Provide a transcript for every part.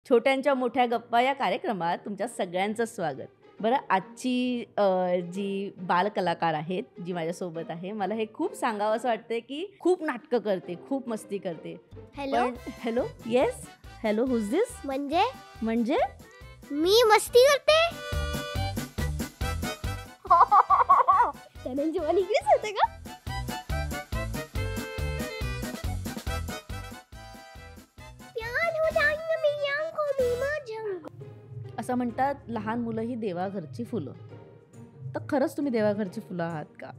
छोट्यांच्या मोठ्या गप्पा या कार्यक्रमात तुमच्या सगळ्यांचं स्वागत. बरं, आजची जी बालकलाकार आहेत, जी माझ्यासोबत आहे, मला हे खूप सांगावंसं वाटतंय की खूप नाटकं करते, खूप मस्ती करते. Hello hello, yes, hello, who's this? म्हणजे मी मस्ती करते. धनंजय मला इंग्लिश होते का? असं म्हणतात, लहान मुलं ही देवाघरची फुलं. तर खरंच तुम्ही देवाघरची फुलं आहात का?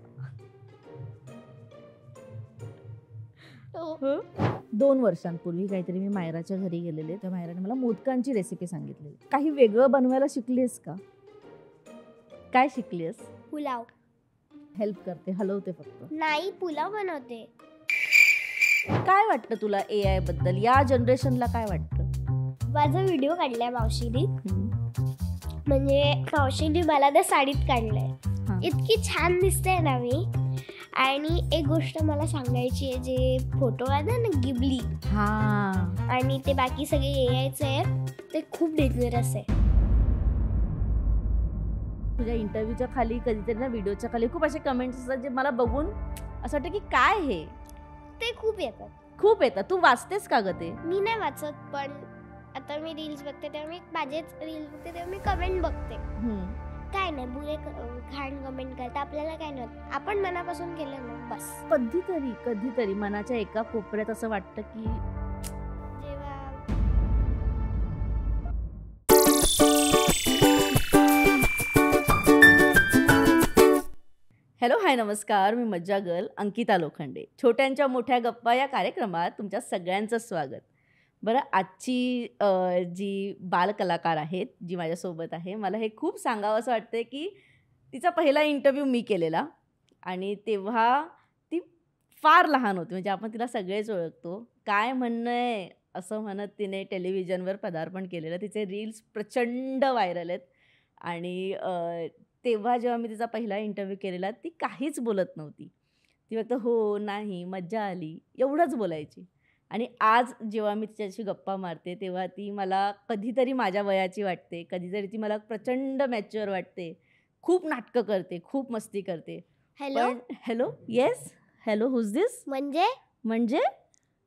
हो. 2 वर्षांपूर्वी काहीतरी मी मायराच्या घरी गेलेले. त्या मायराने मला मोदकांची रेसिपी सांगितली. काही वेगळं बनवायला शिकलीस का? काय शिकलीस? पुलाव. हेल्प करते, हलवते फक्त. नाही, पुलाव बनवते. काय वाटतं तुला AI बद्दल? या जनरेशनला काय वाटतं? माझा व्हिडिओ काढलाय मावशीने. म्हणजे मावशीने मला त्या साडीत काढलंय. इतकी छान दिसते ना मी. आणि एक गोष्ट मला सांगायची आहे, जे फोटो आहे ना गिबली, आणि ते बाकी सगळे AIचे आहे, ते खूप डेंजरस आहे. तुझ्या इंटरव्ह्यूच्या खाली कधीतरी ना, व्हिडिओच्या खाली खूप असे कमेंट्स असतात जे मला बघून असं वाटतं की काय हे. ते खूप येतात. तू वाचतेस का ग ते? मी नाही वाचत, पण आता मी रील्स बघते तेव्हा मी माझेच रील्स बघते तेव्हा मी कमेंट बघते. काय नाही, बुरे घाण कमेंट करता आपल्याला काय नाही होत. आपण मनापासून केलं ना बस. कधीतरी मनाच्या एका कोपऱ्यात असं वाटतं की जेव्हा हॅलो, हाय, नमस्कार. मी मज्जा गर्ल अंकिता लोखंडे. छोट्यांच्या मोठ्या गप्पा या कार्यक्रमात तुमच्या सगळ्यांचं स्वागत. बरं, आजची जी बालकलाकार आहेत, जी माझ्यासोबत आहे, मला हे खूप सांगावंसं वाटतंय की तिचा पहिला इंटरव्ह्यू मी केलेला आणि तेव्हा ती फार लहान होती. म्हणजे आपण तिला सगळेच ओळखतो. काय म्हणणं आहे असं म्हणत तिने टेलिव्हिजनवर पदार्पण केलेलं. तिचे रील्स प्रचंड व्हायरल आहेत. आणि तेव्हा जेव्हा मी तिचा पहिला इंटरव्ह्यू केलेला, ती काहीच बोलत नव्हती. ती फक्त हो, नाही, मज्जा आली एवढंच बोलायची. आणि आज जेव्हा मी तिच्याशी गप्पा मारते तेव्हा ती मला कधीतरी माझ्या वयाची वाटते, कधीतरी ती मला प्रचंड मॅच्युअर वाटते. खूप नाटकं करते, खूप मस्ती करते. Hello, yes, hello, who's this? म्हणजे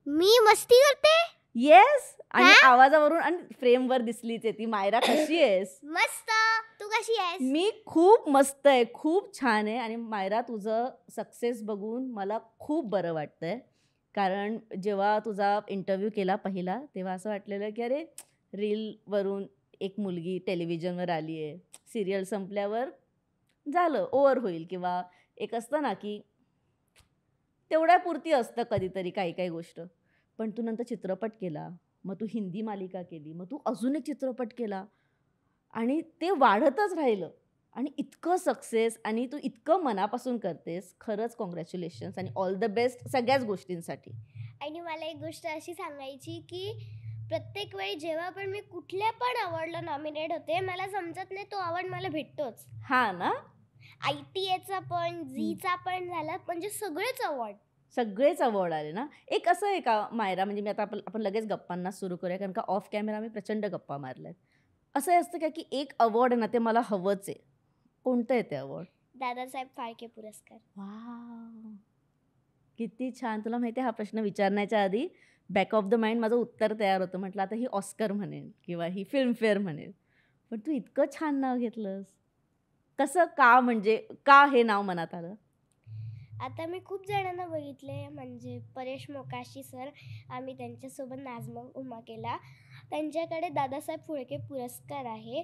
मी मस्ती करते. येस. आणि आवाजावरून आणि फ्रेमवर दिसलीच आहे ती. मायरा, कशी आहेस? मस्त. तू कशी आहेस? मी खूप मस्त आहे, खूप छान आहे. आणि मायरा, तुझं सक्सेस बघून मला खूप बरं वाटतंय. कारण जेव्हा तुझा इंटरव्ह्यू केला पहिला, तेव्हा असं वाटलेलं की अरे, रीलवरून एक मुलगी टेलिव्हिजनवर आली आहे, सिरियल संपल्यावर झालं, ओव्हर होईल. किंवा एक असतं ना की तेवढ्यापुरती असतं कधीतरी काही गोष्ट. पण तू नंतर चित्रपट केला, मग तू हिंदी मालिका केली, मग तू अजून एक चित्रपट केला आणि ते वाढतच राहिलं. आणि इतकं सक्सेस, आणि तू इतकं मनापासून करतेस. खरंच कॉंग्रॅच्युलेशन्स आणि ऑल द बेस्ट सगळ्याच गोष्टींसाठी. आणि मला एक गोष्ट अशी सांगायची की प्रत्येक वेळी जेव्हा पण मी कुठल्या पण अवॉर्डला नॉमिनेट होते, मला समजत नाही तो अवॉर्ड मला भेटतोच. ना, ITAचा पण, झीचा पण झाला, म्हणजे सगळेच अवॉर्ड आले ना. एक असं आहे का मायरा, म्हणजे मी आता आपण लगेच गप्पांना सुरू करूया, कारण का ऑफ कॅमेरा मी प्रचंड गप्पा मारल्यात. असं असतं का की एक अवॉर्ड आहे ना, ते मला हवंच आहे. कोणतं आहे ते अवॉर्ड? दादासाहेब फाळके पुरस्कार. वाव, किती छान. तुला माहिती आहे, हा प्रश्न विचारण्याच्या आधी बॅक ऑफ द माइंड माझं उत्तर तयार होतं. म्हटलं आता ही ऑस्कर म्हणेल किंवा ही फिल्मफेअर म्हणेल, पण तू इतकं छान नाव घेतलंस. कसं, का, म्हणजे का हे नाव मनात आलं? आता मी खूप जणांना बघितले, म्हणजे परेश मोकाशी सर, आम्ही त्यांच्यासोबत नाजमग उमा केला. त्यांच्याकडे दादासाहेब फाळके पुरस्कार आहे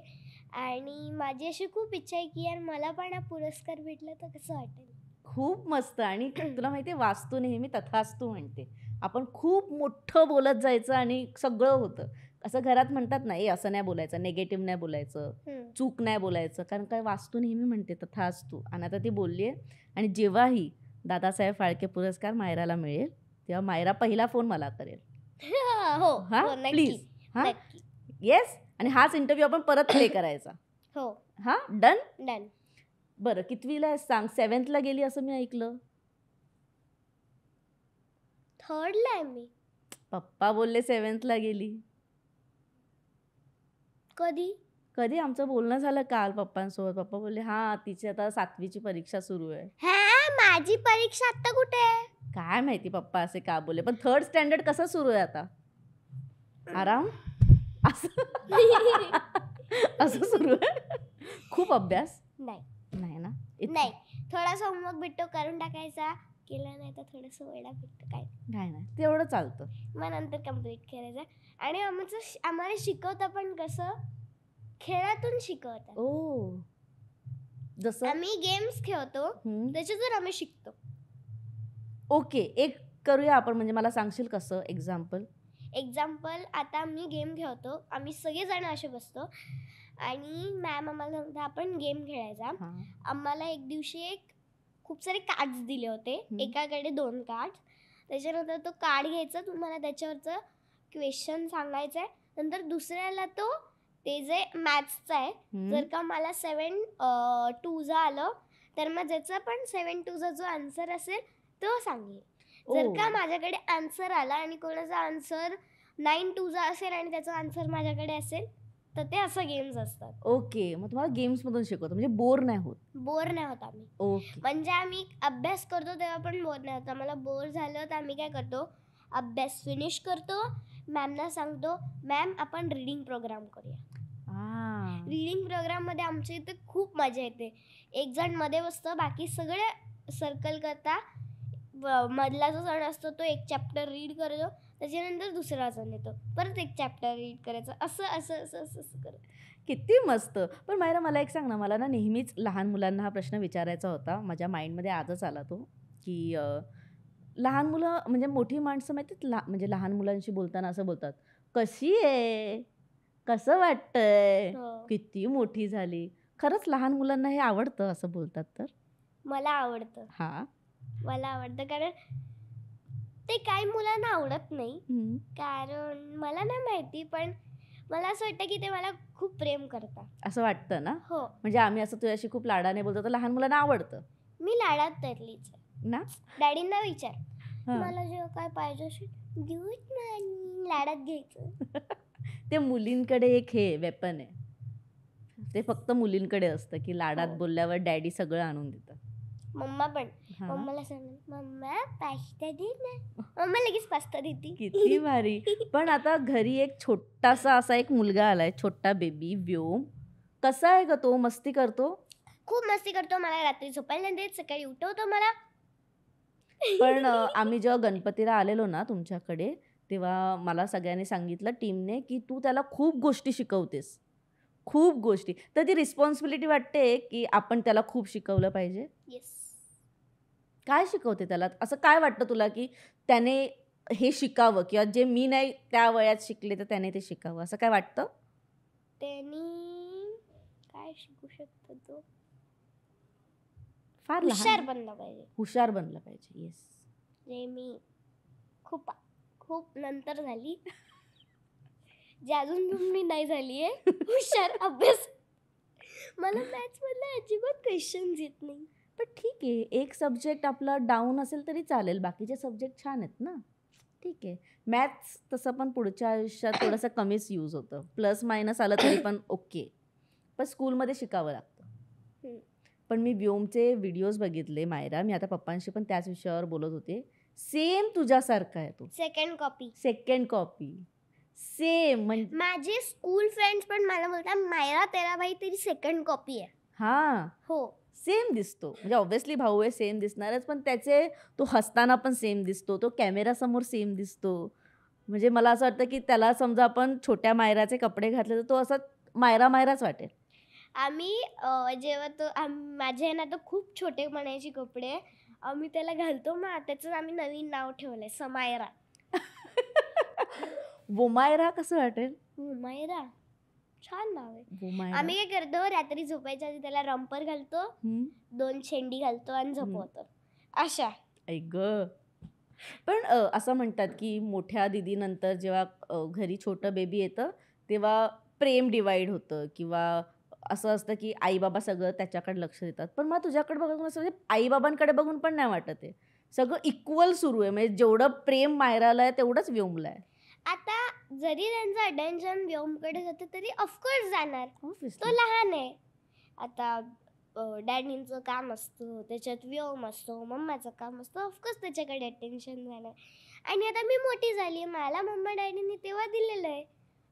आणि माझी अशी खूप इच्छा आहे की यार मला पण हा पुरस्कार भेटला तर कसं वाटेल. खूप मस्त. आणि तुला माहिती आहे, वास्तू नेहमी तथास्तू म्हणते. आपण खूप मोठं बोलत जायचं आणि सगळं होतं. असं घरात म्हणतात ना, असं नाही बोलायचं, निगेटिव्ह नाही बोलायचं, चूक नाही बोलायचं, कारण काय वास्तू नेहमी म्हणते तथास्तू. आणि आता ती बोलली आहे. आणि जेव्हाही दादासाहेब फाळके पुरस्कार मायराला मिळेल तेव्हा मायरा पहिला फोन मला करेल. हो, प्लीज. येस. आणि हाच इंटरव्ह्यू आपण परत प्ले करायचा. हो. डन. बरं, कितवीला आहे सांग? 7thला गेली असं मी ऐकलं. 3rd ला आहे मी. पप्पा बोलले 7thला गेली. कधी कधी आमचं बोलणं झालं काल पप्पांसोबत. पप्पा बोलले, "हां, तिची आता 7वीची परीक्षा सुरू आहे." हा माझी परीक्षा आता कुठे आहे? काय माहिती पप्पा असे का बोलले. पण 3rd स्टँडर्ड कसं सुरू आहे आता? आराम? असं असं सुरू आहे? खूप अभ्यास? नाही नाही ना? नाही थोडासा होमवर्क भेटतो करून टाकायचा, केला नाही तर थोडंसं वेळा भेटतं काय नाही तेवढं चालतं. मग नंतर कम्प्लीट करायचं. आणि आम्हाला शिकवतं पण कसं खेळातून शिकवतात. ओ जसं आम्ही गेम्स खेळतो हं. त्याच्यातून आम्ही शिकतो. ओके, एक करूया आपण. म्हणजे मला सांगशील कसं एक्झाम्पल? एक्झाम्पल आता मी गेम खेळतो, आम्ही सगळेजण असे बसतो आणि मॅम आम्हाला सांगता आपण गेम खेळायचा. हां. आम्हाला एक दिवशी खूप सारे कार्ड्स दिले होते, एकाकडे 2 कार्ड्स. त्याच्यानंतर तो कार्ड घ्यायचा, तुम्हाला त्याच्यावरचं क्वेश्चन सांगायचं आहे. नंतर दुसऱ्याला ते जे मॅथ्सचं आहे, जर का मला 7 2 आलं तर मग ज्याचा पण 7 2 जो आन्सर असेल तो सांगेल. जर का माझ्याकडे आन्सर आला आणि कोणाचा आन्सर 9 2 असेल आणि त्याचा आन्सर माझ्याकडे असेल तर ते असं गेम्स असतात. ओके, मग तुम्हाला गेम्समधून शिकवतो म्हणजे बोर नाही होत. बोर नाही होत आम्ही. ओके. म्हणजे आम्ही अभ्यास करतो तेव्हा पण बोर नाही होत. आम्हाला बोर झालं तर आम्ही काय करतो, अभ्यास फिनिश करतो, मॅमना सांगतो, मॅम आपण रीडिंग प्रोग्राम करूया. रीडिंग प्रोग्राममध्ये आमच्या इथे खूप मजा येते. एक जण मध्ये बसतं, बाकी सगळे सर्कल करता. मधला जो जण असतो तो एक चॅप्टर रीड करतो, त्याच्यानंतर दुसरा जण येतो, परत एक चॅप्टर रीड करायचं, असं असं असं असं असं करत. किती मस्त. पण मायरा मला एक सांग ना, मला ना नेहमीच लहान मुलांना हा प्रश्न विचारायचा होता. माझ्या माइंडमध्ये आजच आला तो, की लहान मुलं म्हणजे मोठी माणसं माहिती म्हणजे लहान मुलांशी बोलताना असं बोलतात, कशी आहे, कसं वाटतंय, किती मोठी झाली. खरंच लहान मुलांना हे आवडतं असं बोलतात तर? मला आवडतं. हां. मला आवडतं कारण ते काही मुलांना आवडत नाही. कारण मला नाही माहिती, पण मला असं वाटतं की ते मला खूप प्रेम करतात. असं वाटतं ना? हो. म्हणजे आम्ही असं तुझ्याशी खूप लाडाने बोलतो तर लहान मुलांना आवडतं मी लाडात तरलीच ना? डॅडींना विचार, मला जेव्हा काय पाहिजे असेल गुड मॉर्निंग लाडात घ्यायचं. ते मुलींकडे एक हे वेपन आहे. ते फक्त मुलींकडे असतं की लाडात बोलल्यावर डॅडी सगळं आणून देतात. मम्मा पण मम्माला सांग, मम्मा पास्ता दे ना, मम्मा लगेच पास्ता देते. किती भारी. पण आता घरी एक छोटासा असा एक मुलगा आलाय, छोटा बेबी व्योम. कसा आहे ग तो? मस्ती करतो? खूप मस्ती करतो. मला रात्री झोपायला नाही देत, सकाळी उठवतो मला. पण आम्ही जेव्हा गणपतीला आलेलो ना तुमच्याकडे, तेव्हा मला सगळ्यांनी सांगितलं टीमने की तू त्याला खूप गोष्टी शिकवतेस, खूप गोष्टी. तर ती रिस्पॉन्सिबिलिटी वाटते की आपण त्याला खूप शिकवलं पाहिजे. येस. काय शिकवते त्याला? असं काय वाटतं तुला की त्याने हे शिकावं किंवा जे मी नाही त्या वयात शिकले तर त्याने ते शिकावं, असं काय वाटतं? त्यांनी काय शिकू शकतो तो? फार हुशार बनला पाहिजे. हुशार बनलं पाहिजे. येस. जे मी खूप खूप नंतर झाली, जे अजून मी नाही झाली आहे. हुशार अभ्यास. मला मॅथ्स मधले अजिबात क्वेश्चन्स येत नाही. पण ठीक आहे, एक सब्जेक्ट आपला डाऊन असेल तरी चालेल, बाकीचे सब्जेक्ट छान आहेत ना. ठीक आहे. मॅथ्स तसं पण पुढच्या आयुष्यात थोडंसं कमीच यूज होतं. प्लस मायनस आलं तरी पण ओके. पण स्कूलमध्ये शिकावं लागतं. पण मी व्योमचे व्हिडिओज बघितले मायरा. मी आता पप्पांशी पण त्याच विषयावर बोलत होते. सेम तुझ्यासारखा आहे तो. Second copy same. म्हणजे माझे स्कूल फ्रेंड्स पण मला बोलतात, मायरा तेरा भाई तेरी सेकंड कॉपी आहे. हां. हो. सेम दिसतो. म्हणजे ऑब्व्हियसली भाऊ आहे, सेम दिसणारच. पण त्याचे तो हसताना पण सेम दिसतो, तो कॅमेरासमोर सेम दिसतो. म्हणजे मला असं वाटतं की त्याला समजा आपण छोट्या मायराचे कपडे घातले तर तो असा मायराच वाटेल. आम्ही जेव्हा माझे आहे ना तर खूप छोटे म्हणायचे कपडे, आम्ही त्याला घालतो. मग त्याचं आम्ही नवीन नाव ठेवलंय समायरा. वोमायरा कसं वाटेल? वोमायरा छान नाव आहे. वोमायरा. आम्ही काय करतो, रात्री झोपायच्या आधी त्याला रंपर घालतो, 2 शेंडी घालतो आणि झोपवतो. अशा. ऐक ग. पण असं म्हणतात की मोठ्या दीदीनंतर जेव्हा घरी छोटं बेबी येतं तेव्हा प्रेम डिवाइड होतं किंवा असं असतं की आई बाबा सगळं त्याच्याकडे लक्ष देतात. पण मला तुझ्याकडे बघून असं म्हणजे आई बाबांकडे बघून पण नाही वाटत आहे. सगळं इक्वल सुरू आहे. म्हणजे जेवढं प्रेम मायराला आहे तेवढंच व्योमला आहे. आता जरी त्यांचं अटेन्शन व्योमकडे जातं तरी ऑफकोर्स जाणार. तो ऑब्व्हियसली. लहान आहे. आता डॅडींचं काम असतं, त्याच्यात व्योम असतो, मम्माचं काम असतं, ऑफकोर्स त्याच्याकडे अटेन्शन जाणार. आणि आता मी मोठी झाली, मला मम्मा डॅडींनी तेव्हा दिलेलं आहे.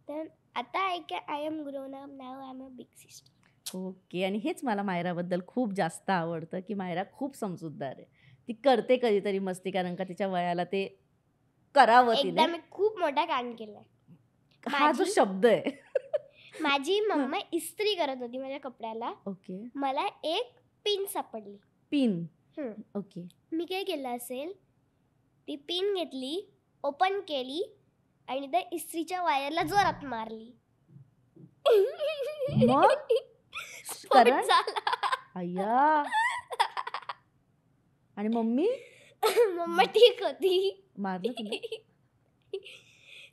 तर आता I am grown up now, I am a big sister. Okay. आणि हेच मला मायराबद्दल खूप जास्त आवडतं की मायरा खूप समजूतदार आहे. ती करते कधीतरी मस्ती, कारण का तिच्या वयाला ते करावं एकदा तिने. मी खूप मोठा कांड केलाय. हा जो शब्द आहे. माझी मम्मा इस्त्री करत होती माझ्या कपड्याला. ओके. मला एक पिन सापडली. पिन. हम्म. ओके. मी काय केलं असेल, ती पिन घेतली, ओपन केली आणि त्या इस्त्रीच्या वायरला जोरात मारली. मग? स्फोट कारण? झाला. अय्या. आणि मम्मी मम्मा ठीक होती. मारलं तुला?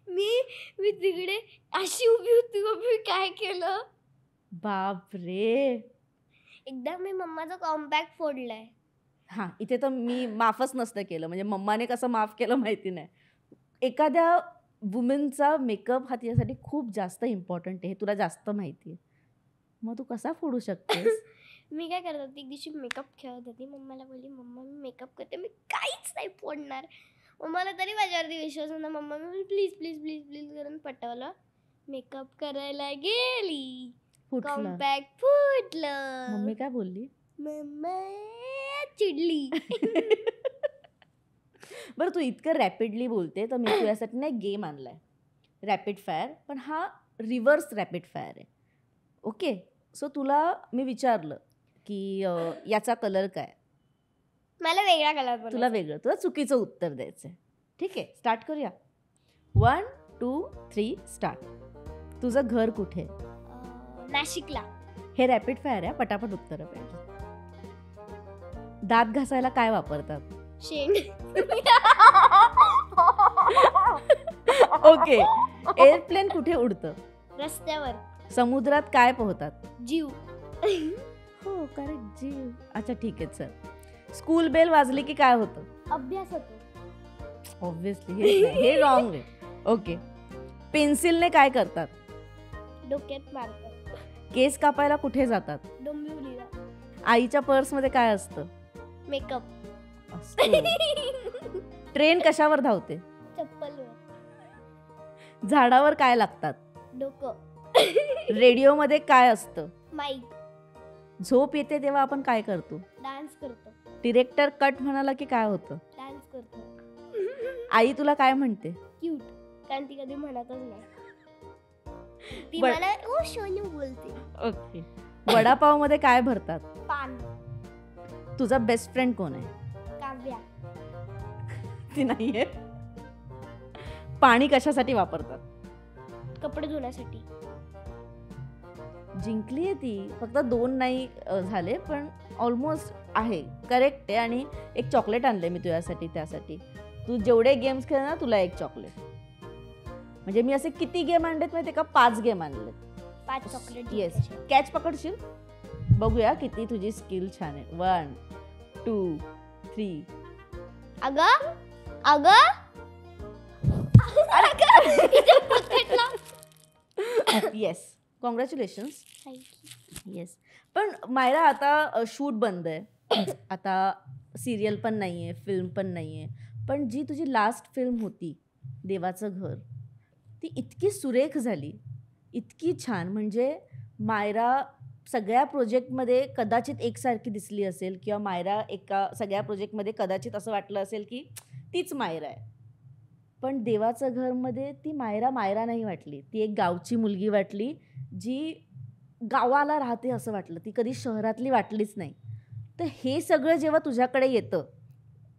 मी तिकडे अशी उभी होती, मग मी काय केलं, बापरे. एकदा मी मम्माचा कॉम्पॅक्ट फोडलाय. हां, इथे तर मी माफच नसतं केलं. म्हणजे मम्माने कसं माफ केलं माहिती नाही. एखाद्या वुमनचा मेकअप हा तिच्यासाठी खूप जास्त इम्पॉर्टंट आहे, हे तुला जास्त माहिती आहे. मग तू कसा फोडू शकतेस? मी काय करत होती, एक दिवशी मेकअप खेळत होती. मम्माला बोलली, मम्मा मी मेकअप करते, मी काहीच नाही फोडणार. मम्माला तरी माझ्यावरती विश्वास नव्हता. मम्मा मी प्लीज प्लीज प्लीज प्लीज करून पटवलं. मेकअप करायला गेली, फुटलं. कॉम्पॅक्ट फुटलं. मम्मी काय बोलली? मम्मा चिडली. बरं, तू इतकं रॅपिडली बोलते, तर मी तुझ्यासाठी ना एक गेम आणलाय, रॅपिड फायर. पण हा रिव्हर्स रॅपिड फायर आहे. ओके. सो तुला मी विचारलं की याचा कलर काय, मला वेगळा कलर तुला बोलायचा. वेगळं, तुला चुकीचं उत्तर द्यायचं आहे. ठीक आहे, स्टार्ट करूया. 1 2 3 स्टार्ट. तुझं घर कुठे? नाशिकला. हे रॅपिड फायर आहे, पटापट उत्तरं पाहिजे. दात घासायला काय वापरतात? शेंड. ओके. एअरप्लेन कुठे उडतं? रस्त्यावर. समुद्रात काय पोहतात? जीव. हो, करेक्ट, जीव. अच्छा ठीक आहे, चल. स्कूल बेल वाजली की काय होतं? अभ्यास होतो. ऑब्व्हियसली हे रॉंग आहे. ओके. पेन्सिलने काय करतात? डोक्यात मारतात. केस कापायला कुठे जातात? डोंबिवलीला. आईच्या पर्समध्ये काय असतं? मेकअप. असतं. ट्रेन कशावर धावते? चप्पलवर. झाडावर काय लागतात? डोकं. रेडिओमध्ये काय असतं? माईक. झोप येते तेव्हा आपण काय करतो? डान्स करतो. डिरेक्टर कट म्हणाला की काय होतं? डान्स करतो. आई तुला काय म्हणते? क्यूट. कारण ती कधी म्हणतच नाही. ती बट- मला ओ शोनू बोलते. ओके. वडापावमध्ये काय भरतात? पान. तुझा बेस्ट फ्रेंड कोण आहे? काव्या. ती नाहीये. पाणी कशासाठी वापरतात? कपडे धुण्यासाठी. जिंकली आहे ती. फक्त 2 नाही झाले, पण ऑलमोस्ट आहे, करेक्ट आहे. आणि एक चॉकलेट आणले मी तुझ्यासाठी. त्यासाठी तू जेवढे गेम्स खेळ ना, तुला एक चॉकलेट. म्हणजे मी असे किती गेम आणलेत माहिती का? 5 गेम आणले. 5 चॉकलेट. येस. कॅच पकडशील? बघूया किती तुझी स्किल छान आहे. 1 2 3. अगं अगं येस, कॉंग्रॅच्युलेशन्स. येस. पण मायरा, आता शूट बंद आहे. आता सिरियल पण नाही आहे, फिल्म पण नाही आहे. पण जी तुझी लास्ट फिल्म होती, देवाचं घर, ती इतकी सुरेख झाली, इतकी छान. म्हणजे मायरा सगळ्या प्रोजेक्टमध्ये कदाचित एकसारखी दिसली असेल, किंवा मायरा एका सगळ्या प्रोजेक्टमध्ये कदाचित असं वाटलं असेल की तीच मायरा आहे. पण देवाचं घरमध्ये ती मायरा मायरा नाही वाटली. ती एक गावची मुलगी वाटली, जी गावाला राहते असं वाटलं. ती कधी शहरातली वाटलीच नाही. तर हे सगळं जेव्हा तुझ्याकडे येतं,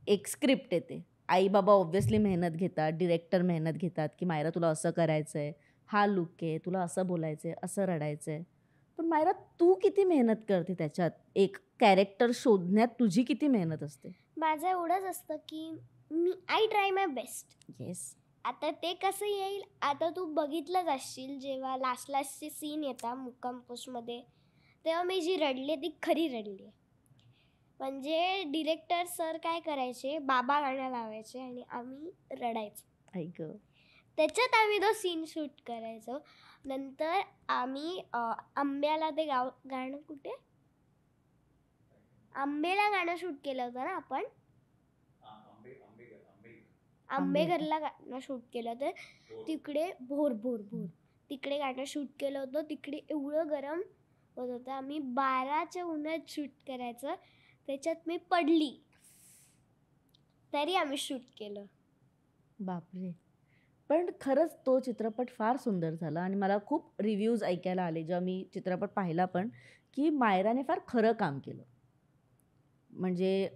एक स्क्रिप्ट येते, आई बाबा ऑब्व्हियसली मेहनत घेतात, डिरेक्टर मेहनत घेतात की मायरा तुला असं करायचं आहे, हा लुक आहे, तुला असं बोलायचं आहे, असं रडायचं आहे. पण मायरा, तू किती मेहनत करते त्याच्यात? एक कॅरेक्टर शोधण्यात तुझी किती मेहनत असते? माझं एवढंच असतं की मी I try my best. Yes. आता ते कसं येईल, आता तू बघितलंच असशील जेव्हा लास्टचे सीन येतात मुक्काम पोस्टमध्ये, तेव्हा मी जी रडली ती खरी रडली. म्हणजे डिरेक्टर सर काय करायचे, बाबा गाणं लावायचे आणि आम्ही रडायचो. ऐक. त्याच्यात आम्ही तो सीन शूट करायचो. नंतर आम्ही आंब्याला ते गाणं कुठे आंबेला गाणं शूट केलं होतं ना आपण. आंबेघरला गाणं शूट केलं होतं. तिकडे भोर भोर भोर तिकडे गाणं शूट केलं होतं. तिकडे एवढं गरम होत होतं. आम्ही 12च्या उन्हात शूट करायचं. त्याच्यात मी पडली तरी आम्ही शूट केलं. बापरे. पण खरंच तो चित्रपट फार सुंदर झाला आणि मला खूप रिव्ह्यूज ऐकायला आले जेव्हा मी चित्रपट पाहिला पण, की मायराने फार खरं काम केलं. म्हणजे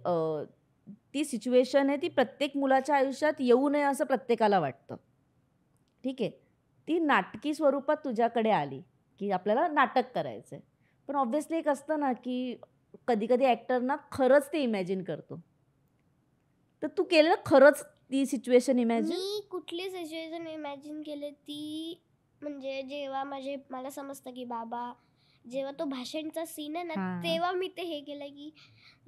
ती सिच्युएशन आहे ती प्रत्येक मुलाच्या आयुष्यात येऊ नये असं प्रत्येकाला वाटतं. ठीक आहे. ती नाटकी स्वरूपात तुझ्याकडे आली, की आपल्याला नाटक करायचं आहे. पण ऑब्व्हियसली एक असतं ना, की कधी-कधी ॲक्टर ना खरंच ते इमॅजिन करतो. तर तू केलं खरंच ती सिच्युएशन इमॅजिन? मी कुठली सिच्युएशन इमॅजिन केली ती म्हणजे जेव्हा मला समजतं की बाबा जेव्हा तो भाषणचा सीन आहे ना हां. तेव्हा मी ते हे केलं की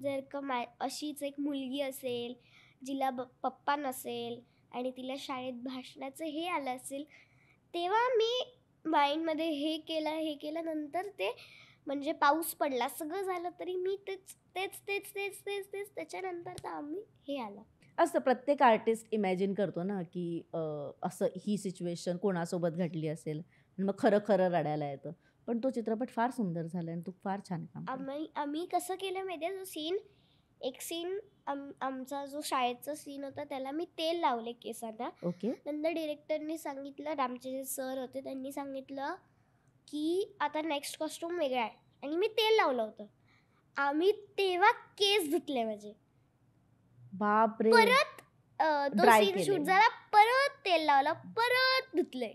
जर का अशीच एक मुलगी असेल जिला पप्पा नसेल आणि तिला शाळेत भाषणाचं हे आलं असेल तेव्हा मी माइंडमध्ये हे केलं नंतर ते म्हणजे पाऊस पडला सगळं झालं तरी मी तेच तेच तेच तेच तेच तेच त्याच्यानंतर तर आम्ही हे आलं. असं प्रत्येक आर्टिस्ट इमॅजिन करतो ना, की असं ही सिच्युएशन कोणासोबत घडली असेल आणि मग खरं खरं रडायला येतं. पण तो चित्रपट फार सुंदर झाला आणि तू फार छान काम केलं. आम्ही कसं केलं माहिती आहे जो एक सीन आमचा जो शाळेचा सीन होता त्याला मी तेल लावले केसांना. ओके. नंतर डिरेक्टरनी सांगितलं आमचे जे सर होते त्यांनी सांगितलं की आता नेक्स्ट कॉस्ट्यूम वेगळा आहे आणि मी तेल लावलं होतं. आम्ही तेव्हा केस धुतले माझे. बापरे. परत तो ड्राय सीन केले. शूट झाला परत तेल लावलं परत धुतले.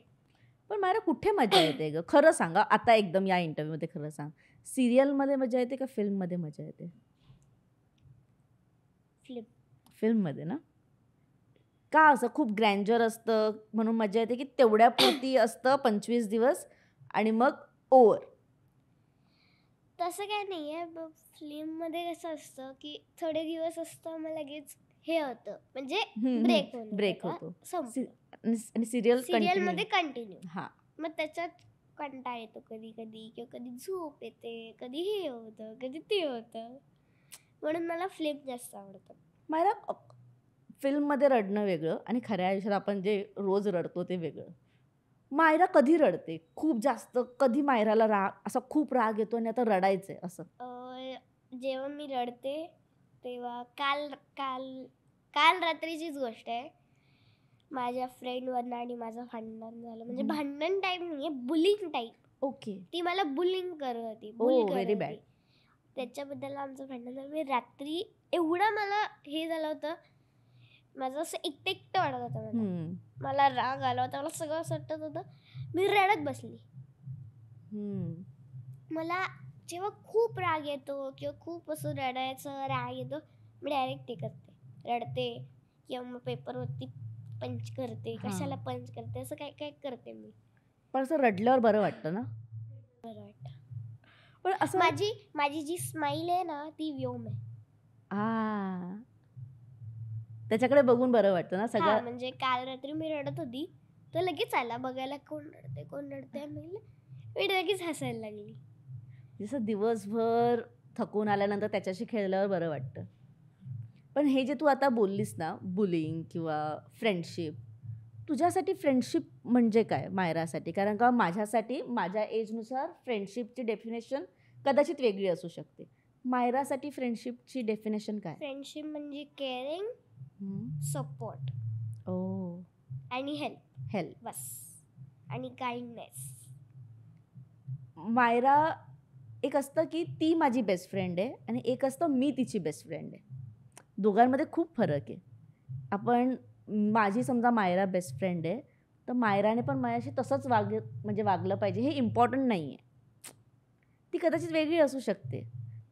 पण मला कुठे मजा येते ग? खरं सांगा आता एकदम या इंटरव्ह्यूमध्ये खरं सांग. सिरियलमध्ये मजा येते का फिल्ममध्ये मजा येते? फिल्ममध्ये ना? का असं खूप ग्रँजर असतं म्हणून मजा येते की तेवढ्यापुरती असतं 25 दिवस आणि मग ओव्हर? तसं काय नाही आहे. फिल्ममध्ये कसं असतं की थोडे दिवस असतं मग लगेच हे होतं म्हणजे ब्रेक होतो. संपलं. आणि सिरियलमध्ये कंटिन्यू. हां. मग त्याच्यात कंटाळा येतो कधी कधी किंवा कधी झोप येते कधी हे होतं कधी ते होतं म्हणून मला फिल्म जास्त आवडतं. मायरा, फिल्ममध्ये रडणं वेगळं आणि खऱ्या आयुष्यात आपण जे रोज रडतो ते वेगळं. मायरा कधी रडते खूप जास्त? कधी मायराला असा खूप राग येतो आणि आता रडायचंय असं? जेव्हा मी रडते तेव्हा काल काल काल रात्रीचीच गोष्ट आहे. माझ्या फ्रेंडवरनं आणि माझं भांडण झालं. म्हणजे भांडण टाईप नाही आहे बुलिंग टाईप. ओके. ती मला बुलिंग करत होती. Very bad. त्याच्याबद्दल आमचं भांडण झालं. मी रात्री एवढं मला हे झालं होतं माझं असं एकटं एकटं वाटत होतं. मला राग आला होता मला सगळं असं वाटत होतं. मी रडत बसली. मला जेव्हा खूप राग येतो किंवा खूप असं रडायचं राग येतो मी डायरेक्ट ते करते रडते किंवा मग पेपरवरती पंच करते. कशाला पंच करते असं काय काय करते मी. पण असं रडल्यावर बरं वाटतं ना? बरं वाटतं. पण असं माझी जी स्माईल आहे ना ती व्योम आहे. त्याच्याकडे बघून बरं वाटतं ना सगळं. म्हणजे काल रात्री मी रडत होती तर लगेच आला बघायला कोण रडते मी लगेच हसायला लागली. जसं दिवसभर थकून आल्यानंतर त्याच्याशी खेळल्यावर बरं वाटतं. पण हे जे तू आता बोललीस ना बुलिंग किंवा फ्रेंडशिप, तुझ्यासाठी फ्रेंडशिप म्हणजे काय मायरासाठी? कारण का माझ्यासाठी माझ्या एजनुसार फ्रेंडशिपची डेफिनेशन कदाचित वेगळी असू शकते. मायरासाठी फ्रेंडशिपची डेफिनेशन काय? फ्रेंडशिप म्हणजे केअरिंग सपोर्ट आणि हेल्प बस आणि काइंडनेस. मायरा एक असतं की ती माझी बेस्ट फ्रेंड आहे आणि एक असतं मी तिची बेस्ट फ्रेंड आहे. दोघांमध्ये खूप फरक आहे. आपण माझी समजा मायरा बेस्ट फ्रेंड आहे तर मायराने पण माझ्याशी तसंच वागलं पाहिजे हे इम्पॉर्टंट नाही आहे. ती कदाचित वेगळी असू शकते.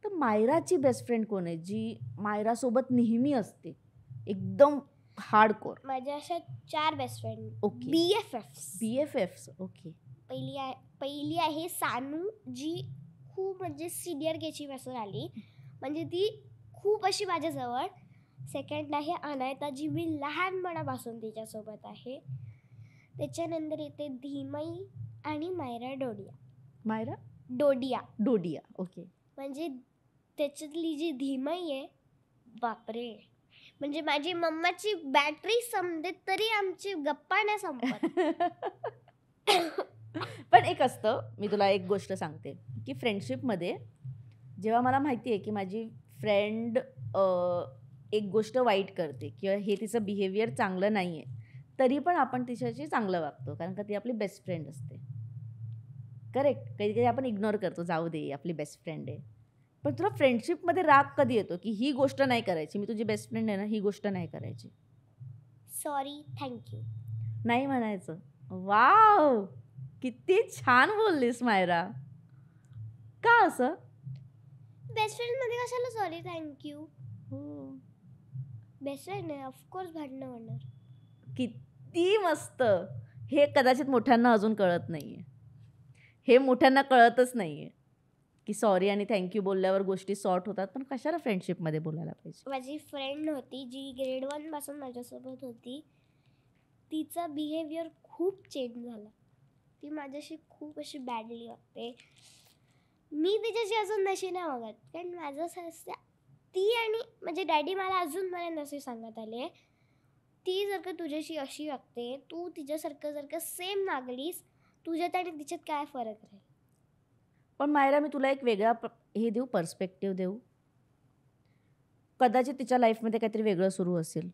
तर मायराची बेस्ट फ्रेंड कोण आहे जी मायरासोबत नेहमी असते एकदम हार्डकोर? माझ्या अशा 4 best friend. Okay. BFFs. Okay. पहिली आहे सानू जी खूप म्हणजे सिनियर केची पासून आली म्हणजे ती खूप अशी माझ्याजवळ. सेकंड आहे अनायता जी मी लहानपणापासून तिच्यासोबत आहे. त्याच्यानंतर येते धीमई आणि मायरा मायरा डोडिया. डोडिया. ओके. म्हणजे त्याच्यातली जी धीमई आहे, बापरे, म्हणजे माझी मम्माची बॅटरी संपते तरी आमची गप्पा नाही संपत. पण एक असतं, मी तुला एक गोष्ट सांगते की फ्रेंडशिपमध्ये जेव्हा मला माहिती आहे की माझी फ्रेंड एक गोष्ट वाईट करते किंवा हे तिचं बिहेवियर चांगलं नाही आहे, तरी पण आपण तिच्याशी चांगलं वागतो, कारण का ती आपली बेस्ट फ्रेंड असते. करेक्ट. कधी कधी आपण इग्नोर करतो, जाऊ दे आपली बेस्ट फ्रेंड आहे. पण तुला फ्रेंडशिपमध्ये राग कधी येतो की ही गोष्ट नाही करायची, मी तुझी बेस्ट फ्रेंड आहे ना, ही गोष्ट नाही करायची? सॉरी, थँक्यू नाही म्हणायचं. वाव, किती छान बोललीस मायरा. का असं? बेस्ट फ्रेंड मध्ये कशाला सॉरी थँक्यू? हो, बेस्ट फ्रेंड आहे, ऑफकोर्स भांडणं होणार. किती मस्त. हे कदाचित मोठ्यांना अजून कळत नाहीये. हे मोठ्यांना कळतच नाहीये की सॉरी आणि थँक्यू बोलल्यावर गोष्टी सॉर्ट होतात, पण कशाला फ्रेंडशिपमध्ये बोलायला पाहिजे? माझी फ्रेंड होती जी ग्रेड 1 पासून माझ्यासोबत होती. तिचा बिहेवियर खूप चेंज झाला. ती माझ्याशी खूप अशी बॅडली वागते. मी तिच्याशी अजून तशी नाही वागत, कारण माझं असं असतं, ती आणि म्हणजे डॅडी मला अजूनपर्यंत असे सांगत आले, ती जर का तुझ्याशी अशी वागते, तू तिच्यासारखं जर का सेम वागलीस, तुझ्यात आणि तिच्यात काय फरक राहील? पण मायरा, मी तुला एक वेगळा हे देऊ, पर्स्पेक्टिव्ह देऊ. कदाचित तिच्या लाईफमध्ये काहीतरी वेगळं सुरू असेल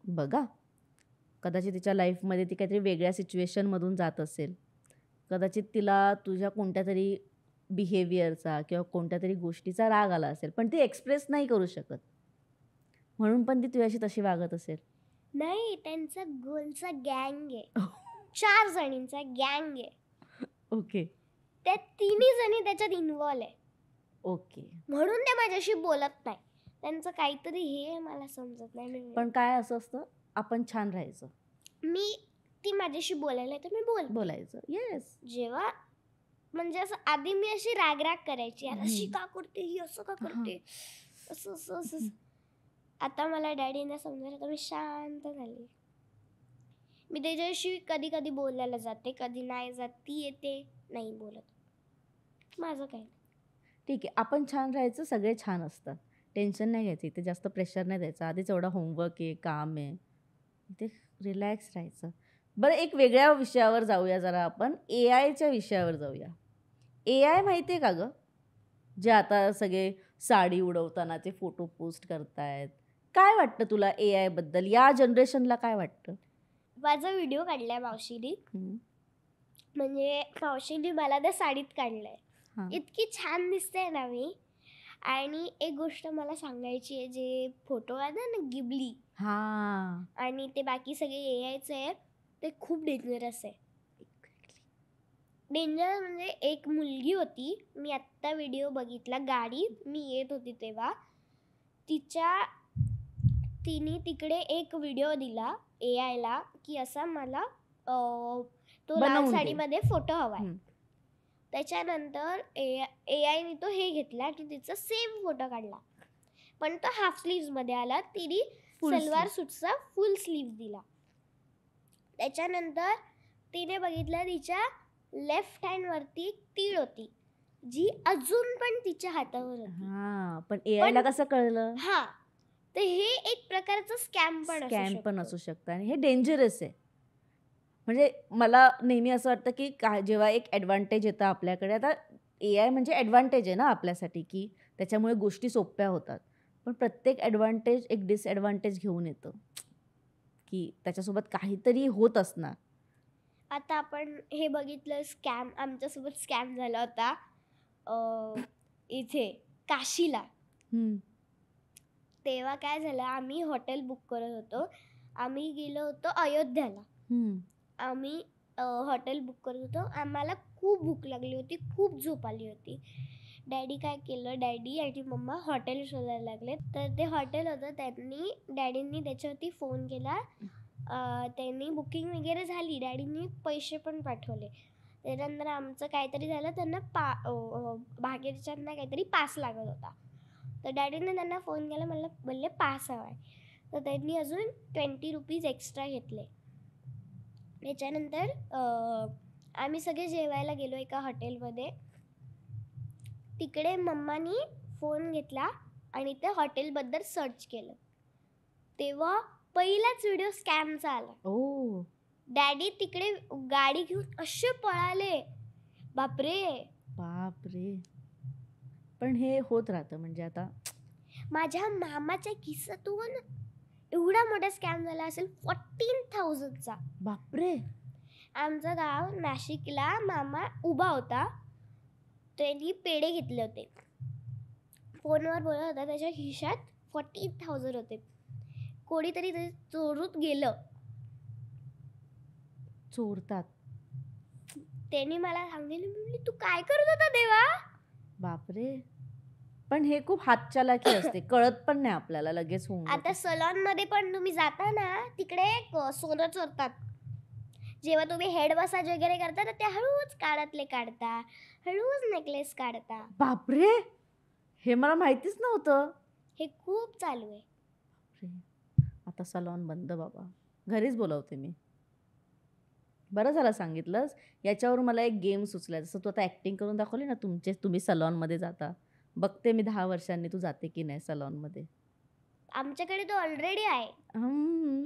बघा. कदाचित तिच्या लाईफमध्ये ती काहीतरी वेगळ्या सिच्युएशनमधून जात असेल. कदाचित तिला तुझ्या कोणत्या तरी बिहेवियरचा किंवा कोणत्या तरी गोष्टीचा राग आला असेल, पण ती एक्सप्रेस नाही करू शकत, म्हणून पण ती तुझ्याशी तशी वागत असेल. नाही, त्यांचा गोलचा गँग आहे. 4 जणींचा गँग आहे. ओके. त्या 3 जणी त्याच्यात इन्व्हॉल्व आहे. ओके. म्हणून ते माझ्याशी बोलत नाही. त्यांचं काहीतरी हे मला समजत नाही. पण काय असं असतं, आपण छान राहायचं. ती माझ्याशी बोलायला तर मी बोलायचं. येस. जेव्हा म्हणजे असं आधी मी अशी राग करायची, यार अशी का करते, ही असं का करते, असं असं असं. आता मला डॅडीने समजायला तर मी शांत झाली. मी त्याच्याशी कधी कधी बोलायला जाते, कधी नाही जात. ती येते, नाही बोलत, माझं काय. ठीक आहे, आपण छान राहायचं, सगळे छान असतात, टेन्शन नाही घ्यायचं, इथे जास्त प्रेशर नाही द्यायचं. आधीच एवढा होमवर्क आहे, काम आहे, ते रिलॅक्स राहायचं. बरं, एक वेगळ्या विषयावर जाऊया जरा, आपण AI च्या विषयावर जाऊया. AI माहिती आहे का गं, जे आता सगळे साडी उडवतानाचे फोटो पोस्ट करतायत. काय वाटतं तुला AI बद्दल? या जनरेशनला काय वाटतं? माझा व्हिडिओ काढलाय मावशीने, म्हणजे मावशीने मला त्या साडीत काढलंय. इतकी छान दिसते ना मी. आणि एक गोष्ट मला सांगायची आहे, जे फोटो आहे ना गिबली आणि ते बाकी सगळे AIचे आहे, ते खूप डेंजरस आहे. डेंजर म्हणजे एक मुलगी होती, मी आत्ता व्हिडिओ बघितला, गाडीत मी येत होती तेव्हा, तिने तिकडे एक व्हिडिओ दिला AIला की असा मला तो लाल साडीमध्ये फोटो हवाय. त्याच्यानंतर AIने तो हे घेतला आणि तिचा सेम फोटो काढला, पण तो हाफ स्लीव्समध्ये आला. तिने सलवार सूटचा फुल स्लीव्ह दिला. त्याच्यानंतर तिने बघितलं, तिच्या लेफ्ट हँडवरती एक तीळ होती, जी अजून पण तिच्या हातावर होती. पण AIला कसं कळलं? तर हे एक प्रकारचं स्कॅम पण असू शकतं आणि हे डेंजरस आहे. म्हणजे मला नेहमी असं वाटतं की जेव्हा एक ॲडव्हान्टेज येतं आपल्याकडे, आता AI म्हणजे ॲडव्हान्टेज आहे ना आपल्यासाठी, की त्याच्यामुळे गोष्टी सोप्या होतात, पण प्रत्येक ॲडव्हान्टेज एक डिसॲडव्हान्टेज घेऊन येतं, की त्याच्यासोबत काहीतरी होत असणार. आता आपण हे बघितलं, स्कॅम, आमच्यासोबत स्कॅम झाला होता इथे काशीला. तेव्हा काय झालं, आम्ही हॉटेल बुक करत होतो. आम्ही गेलो होतो अयोध्याला. आम्ही हॉटेल बुक करत होतो. आम्हाला खूप भूक लागली होती, खूप झोप आली होती. डॅडी काय केलं, डॅडी आणि मम्मा हॉटेल शोधायला लागले. तर ते हॉटेल होतं, डॅडींनी त्याच्यावरती फोन केला. त्यांनी बुकिंग वगैरे झाली, डॅडींनी पैसे पण पाठवले. त्याच्यानंतर आमचं काहीतरी झालं, त्यांना भाग्यच्यांना काहीतरी पास लागत होता. तर डॅडीने त्यांना फोन केला, मला बोलले पास हवा आहे. तर त्यांनी अजून 20 रुपीज एक्स्ट्रा घेतले. त्याच्यानंतर आम्ही सगळे जेवायला गेलो एका हॉटेलमध्ये. तिकडे मम्मानी फोन घेतला आणि त्या हॉटेलबद्दल सर्च केलं. तेव्हा पहिलाच व्हिडिओ स्कॅमचा आला. ओ डॅडी तिकडे गाडी घेऊन असे पळाले. बापरे. बापरे. पण हे होत राहतं. म्हणजे आता माझ्या मामाच्या खिशातून एवढा मोठा स्कॅम झाला असेल 14,000चा. बापरे. आमचं गाव नाशिकला मामा उभा होता. त्यांनी पेढे घेतले होते. फोनवर बोलत होता. त्याच्या खिशात 14,000 होते. कोणीतरी ते चोरून गेलं. चोरतात. त्यांनी मला सांगितलं, मी तू काय करत होता देवा. बापरे. पण हे खूप हातचालाकी असते. कळत पण नाही आपल्याला, लगेच होऊन जातं. आता सलॉन मध्ये पण तुम्ही जाता ना, तिकडे सोनं चोरतात. जेव्हा तुम्ही हेड मसाज वगैरे करता ना, ते हळूच कानातले काढता, हळूच नेकलेस काढता. बापरे. हे मला माहितीच नव्हतं. हे खूप चालू आहे. आता सलॉन बंद बाबा. घरीच बोलवते मी. बरं झालं सांगितलंस. याच्यावर मला एक गेम सुचला. जसं तू आता ॲक्टिंग करून दाखवली ना, तुम्ही सलॉनमध्ये जाता. बघते मी 10 वर्षांनी तू जाते की नाही सलॉनमध्ये. आमच्याकडे तो ऑलरेडी आहे.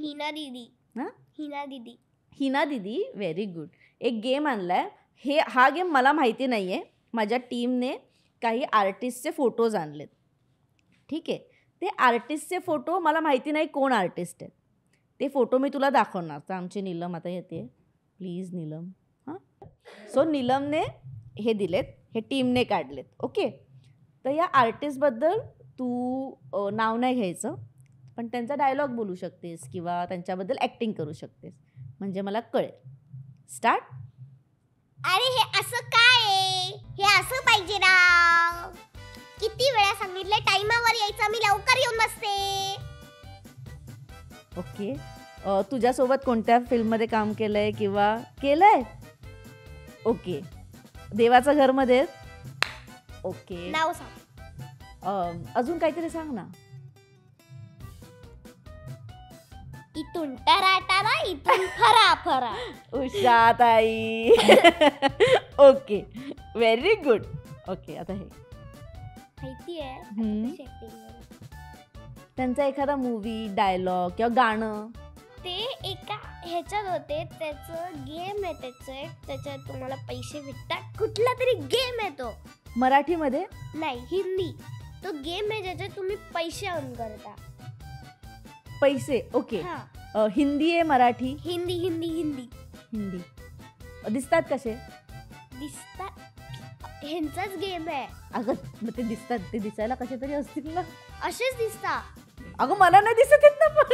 हिना दीदी. हां? हिना दीदी. हिना दीदी. Very good. एक गेम आणलाय. हा गेम मला माहिती नाही आहे. माझ्या टीमने काही आर्टिस्टचे फोटोज आणलेत. ठीक आहे. ते आर्टिस्टचे फोटो मला माहिती नाही कोण आर्टिस्ट आहेत. ते फोटो मी तुला दाखवणार. तर आमची नीलम आता येते. प्लीज नीलम. हां. सो नीलमने हे दिलेत. हे टीमने काढलेत. ओके. तर या आर्टिस्टबद्दल तू नाव नाही घ्यायचं. पण त्यांचा डायलॉग बोलू शकतेस किंवा त्यांच्याबद्दल ॲक्टिंग करू शकतेस. म्हणजे मला कळेल. स्टार्ट. अरे हे असं काय आहे. हे असं पाहिजे ना. किती वेळा सांगितलंय टाइमावर यायचं. मी लवकर येऊन बसते. ओके. तुझ्यासोबत कोणत्या फिल्ममध्ये काम केलंय किंवा केलंय. ओके. देवाचं घरमध्ये. ओके. नाव सांग. अजून काहीतरी सांग ना. इथून टराटारा, इथून फराफरा. Ushatai. Okay. Very good. Okay. आता हे माहिती आहे. त्यांचा एखादा मूवी डायलॉग किंवा गाणं. ते एका ह्याच्यात होते. त्याचं गेम आहे. त्याच्यात तुम्हाला पैसे भेटतात. कुठला तरी गेम आहे तो. मराठीमध्ये नाही, हिंदी. तो गेम आहे ज्याच्यात तुम्ही पैसे अर्न करता. पैसे. ओके. हिंदी आहे मराठी. हिंदी हिंदी हिंदी हिंदी. दिसतात कसे. दिसतात. ह्यांचाच गेम आहे. अगं मग ते दिसतात. ते दिसायला कसे तरी असतील ना. असेच दिसतात. अगं मला नाही दिसत आहेत ना. पण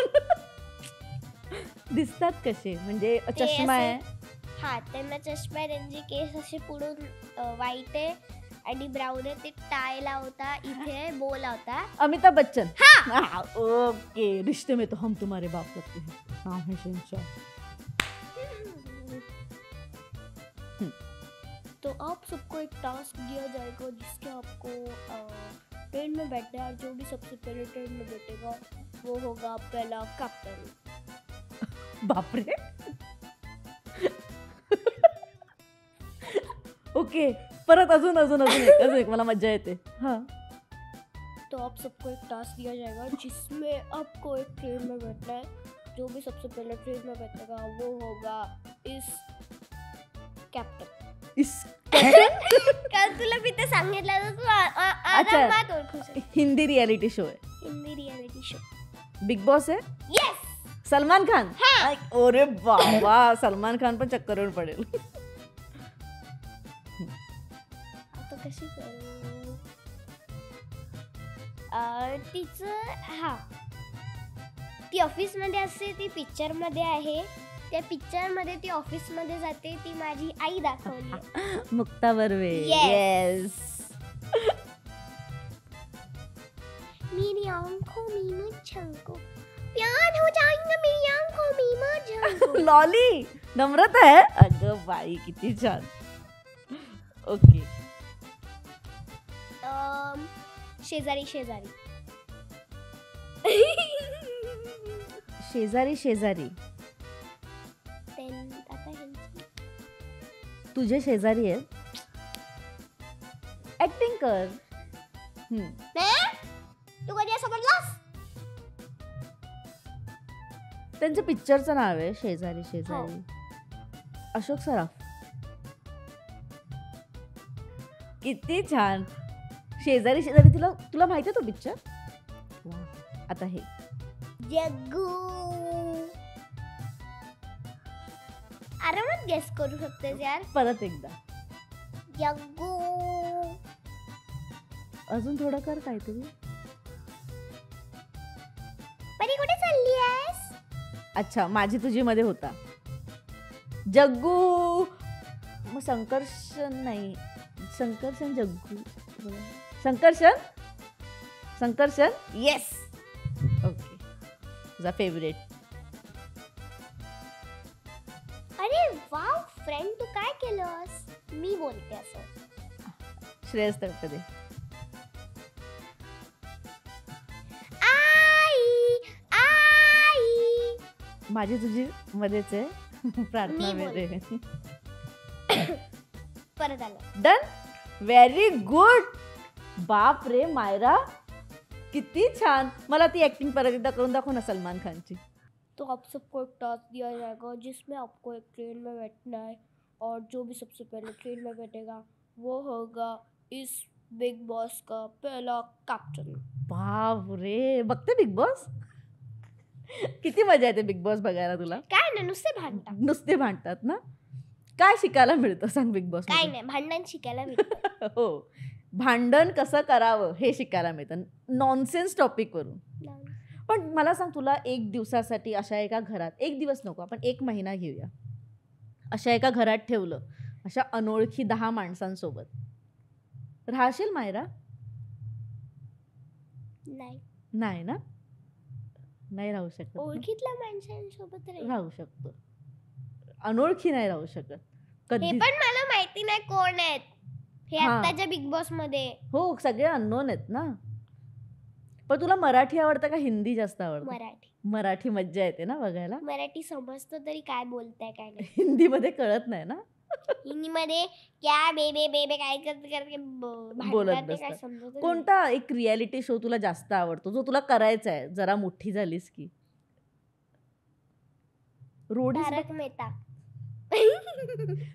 दिसतात कसे. म्हणजे चष्मा आहे. हा, त्यांना चष्मा आहे. त्यांचे केस असे पुढून व्हाईट आहे आणि ब्राऊन आहे. ते टाय लावता. इथे बो लावता. अमिताभ बच्चन. हा. ओके. रिश्ते में तो हम तुम्हारे बाप लगते हैं. नाम है शहंशाह. तो आप सबको एक टास्क दिया जाएगा जिसके आपको ट्रेन में बैठना है. जो भी सबसे पहले ट्रेन में बैठेगा वो होगा पहला कैप्टन. बापरे. ओके. परत अजून एक मला मजा येते. हाँ. तो आप सबको एक टास्क दिया जाएगा जिसमें आपको एक ट्रेन में बैठना है. जो भी सबसे पहले ट्रेन में बैठेगा वो होगा इस कैप्टन. काल तुला मी ते सांगितलं तू आरामात ओळखू शकते. हिंदी रियालिटी शो आहे. Hindi reality show. Big boss आहे. येस. सलमान खान. अरे बाबा. सलमान खान पण चक्करवर पडेल. आता कशी करू. तिचं हा, ती ऑफिसमध्ये असते. ती पिक्चरमध्ये आहे. त्या पिक्चरमध्ये ती ऑफिसमध्ये जाते. ती माझी आई दाखवली. मुक्ता बर्वे. येस. मेरी आंखों में मत झलको, प्यार हो जाएगा मेरी आंखों में मत झलको. लॉली. नम्रता आहे. अगं बाई किती छान. ओके. शेजारी शेजारी. शेजारी शेजारी. आता तुझे शेजारी आहेत, ऍक्टिंग कर. तू कधी असं म्हणलास? त्यांचं पिक्चरचं नाव आहे शेजारी शेजारी. अशोक सराफ. किती छान. शेजारी शेजारी. तुला माहिती आहे तो पिक्चर? आता हे जग्गू आरामात गेस करू शकतेस यार. परत एकदा. जग्गू. अजून थोडं कर काहीतरी. परी कुठे चालली आहेस? अच्छा, माझी तुझी मध्ये होता. जग्गू. मग संकर्षण नाही. संकर्षण जग्गू. संकर्षण. संकर्षण. येस. ओके. तुझा फेवरेट. अरे वाव फ्रेंड, तू काय केलंस? मी बोलते असं. श्रेयस तळपदे. आई आई. माझी तुझी मध्येच आहे. प्रार्थना मी मेरे. परत आलं. डन. Very good. बाप रे मायरा, किती छान. मला ती ऍक्टिंग परत एकदा करून दाखव ना सलमान खानची. तो आप सबको एक टास्क दिया जाएगा जिसमें आपको एक ट्रेन में बैठना है और जो भी सबसे पहले ट्रेन में बैठेगा वो होगा इस बिग बॉस का पहला कैप्टन. बाप रे, बघते बिग बॉस? किती मजा येते बिग बॉस बघायला तुला? काय ना नुसते भांडतात. नुसते भांडतात ना? काय शिकायला मिळतं सांग बिग बॉस? काय नाही, भांडण शिकायला मिळतं. हो, भांडण कसं करावं हे शिकायला मिळतं नॉनसेन्स टॉपिकवरून. पण मला सांग, तुला एक दिवसासाठी अशा एका घरात, एक दिवस नको आपण 1 महिना घेऊया, अशा एका घरात ठेवलं अशा अनोळखी 10 माणसांसोबत, राहशील मायरा? नाही. नाही ना? नाही राहू शकत. ओळखीतल्या माणसांसोबत राहू शकतो, अनोळखी नाही राहू शकत हे कधी. पण मला माहिती नाही कोण आहेत हे आत्ताच्या बिग बॉस मध्ये. हो, सगळे अननोन आहेत ना. पण तुला मराठी आवडतं का हिंदी जास्त आवडतं? मराठी. मराठी मज्जा येते ना बघायला. मराठी समजतं तरी काय बोलताय काय नाही. हिंदी मध्ये कळत नाही ना. हिंदी मध्ये क्या बेबे बेबे काय करते बोलत काय बसतात. समजत. कोणता एक रियालिटी शो तुला जास्त आवडतो जो तुला करायचा आहे जरा मोठी झालीस की? रोडीज. तारक मेहता.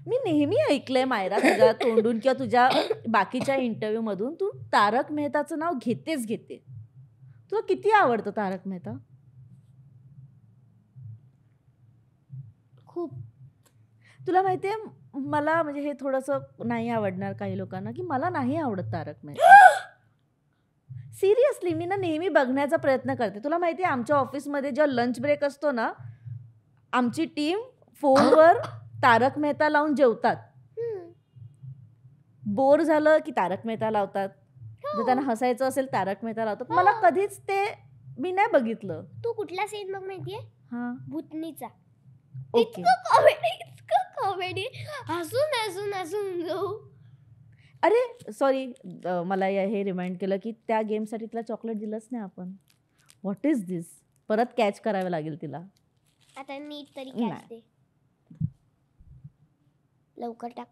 मी नेहमी ऐकलंय मायरा तुझ्या तोंडून किंवा तुझ्या बाकीच्या इंटरव्ह्यू मधून तू तारक मेहताचं नाव घेते. तुला किती आवडतं तारक मेहता? खूप. तुला माहितीये मला, म्हणजे हे थोडंसं नाही आवडणार काही लोकांना, की मला नाही आवडत तारक मेहता. सिरियसली मी ना नेहमी बघण्याचा प्रयत्न करते. तुला माहितीये आमच्या ऑफिसमध्ये जेव्हा लंच ब्रेक असतो ना, आमची टीम फोनवर तारक मेहता लावून जेवतात. बोर झालं की तारक मेहता लावतात, जर त्यांना हसायचं असेल तारक मेहता लावतात. मला कधीच ते मी नाही बघितलं. तू कुठला सीन बघ माहितीये? हा, भूतनीचा. ओके. इतकं कॉमेडी हसून जाऊ. अरे सॉरी, मला हे रिमाइंड केलं की त्या गेमसाठी तिला चॉकलेट दिलंच नाही आपण. व्हॉट इज दिस? परत कॅच करावं लागेल तिला. आता नीट तरी कॅच दे. लवकर टाक.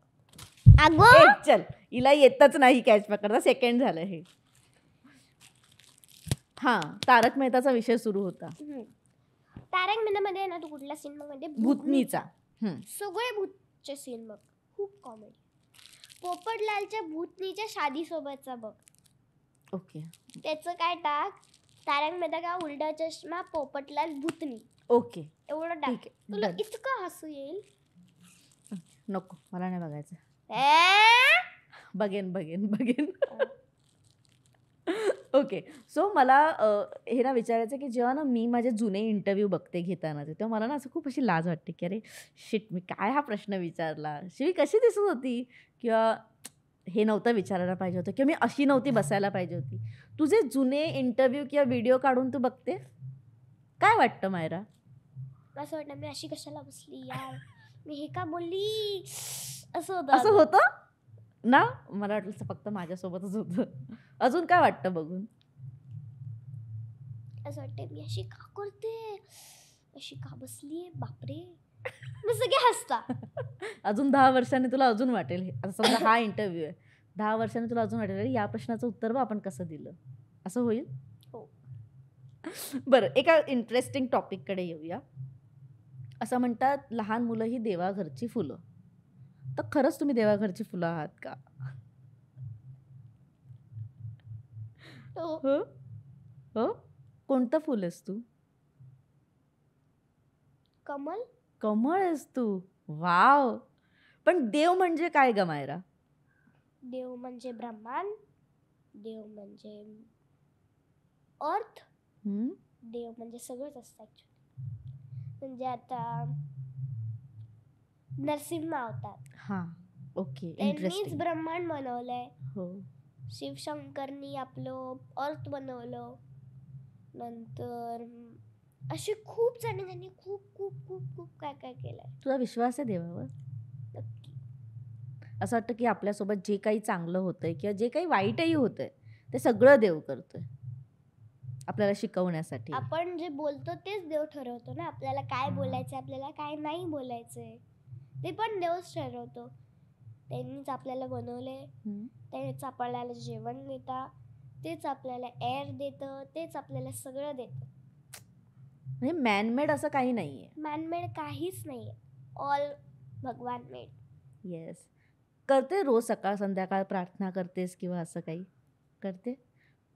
चल, हिला येतच नाही कॅच पकडता. सेकंड झालं हे. हा, तारक मेहताचा विषय सुरू होता. तारक मेहता मध्ये ना तू कुठला सीन बघ म्हणजे भूतनीचा. सगळे भूतचे सीन बघ, खूप कॉमेडी. पोपटलालच्या भूतनीच्या शादी सोबतचा बघ. ओके. त्याचं काय टाक, तारक मेहता का उलटा चष्मा पोपटलाल भूतनी. ओके, एवढं टाक, तुला इतकं हसू येईल. नको, मला नाही बघायचं. बघेन. ओके. सो मला हे ना विचारायचं की जेव्हा ना मी माझे जुने इंटरव्ह्यू बघते घेताना, तेव्हा मला ना असं खूप अशी लाज वाटते की अरे शिट, मी काय हा प्रश्न विचारला, शिवी कशी दिसत होती, किंवा हे नव्हतं विचारायला पाहिजे होतं, किंवा मी अशी नव्हती बसायला पाहिजे होती. तुझे जुने इंटरव्ह्यू किंवा व्हिडिओ काढून तू बघते, काय वाटतं मायरा? असं वाटतं मी अशी कशाला बसली यार, मी हे का बोलली, असं होतं ना. मला वाटलं फक्त माझ्यासोबतच होतं. अजून काय वाटतं बघून? असं वाटतं मी अशी का करते, अशी का बसली, बापरे. मग सगळे हसता. अजून 10 वर्षांनी तुला अजून वाटेल, आता समजा हा इंटरव्ह्यू आहे, 10 वर्षांनी तुला अजून वाटेल या प्रश्नाचं उत्तर बघ आपण कसं दिलं, असं होईल. हो. बरं, एका इंटरेस्टिंग टॉपिककडे येऊया. असं म्हणतात लहान मुलं ही देवाघरची फुलं. तर खरंच तुम्ही देवाघरची फुलं आहात का? हो हो. कोणतं फुल आहेस तू? कमल. कमळ आहेस तू. वाव. पण देव म्हणजे काय ग मायरा? देव म्हणजे ब्रह्मांड, देव म्हणजे अर्थ, देव म्हणजे सगळंच असतं ऍक्च्युली. म्हणजे आता नरसिंह अवतार, हा, ओके, त्यांनीच इंटरेस्टिंग. ब्रह्मांड बनवलंय. हो. शिवशंकरनी आपलं अर्थ बनवलं. नंतर असे खूप जण त्यांनी खूप खूप खूप खूप काय काय केलंय. तुझा विश्वास आहे देवावर? नक्की. असं वाटतं की आपल्यासोबत जे काही चांगलं होतंय किंवा जे काही वाईटही होतंय ते सगळं देव करतोय आपल्याला शिकवण्यासाठी. आपण जे बोलतो तेच देव ठरवतो ना, आपल्याला काय बोलायचं, आपल्याला काय नाही बोलायचंय ते पण देवच ठरवतो. त्यांनीच आपल्याला बनवले, तेच आपल्याला जेवण देतात, तेच आपल्याला एअर देतं, तेच आपल्याला सगळं देतं. म्हणजे मॅनमेड असं काही नाहीये. मॅनमेड काहीच नाहीये, ऑल भगवान मेड. येस. करते रोज सकाळ संध्याकाळ प्रार्थना करतेस किंवा असं काही करते?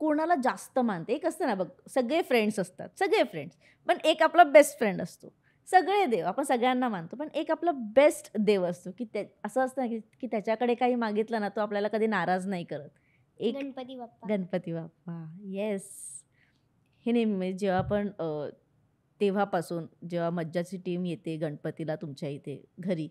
कोणाला जास्त मानते? एक असतं ना बघ, सगळे फ्रेंड्स असतात, सगळे फ्रेंड्स, पण एक आपला बेस्ट फ्रेंड असतो. सगळे देव आपण सगळ्यांना मानतो, पण एक आपला बेस्ट देव असतो की असं असतं ना की त्याच्याकडे काही मागितलं ना तो आपल्याला कधी नाराज नाही करत. एक गणपती बाप्पा. गणपती बाप्पा. येस. हे नेहमी जेव्हा आपण तेव्हापासून जेव्हा मज्जाची टीम येते गणपतीला तुमच्या इथे घरी,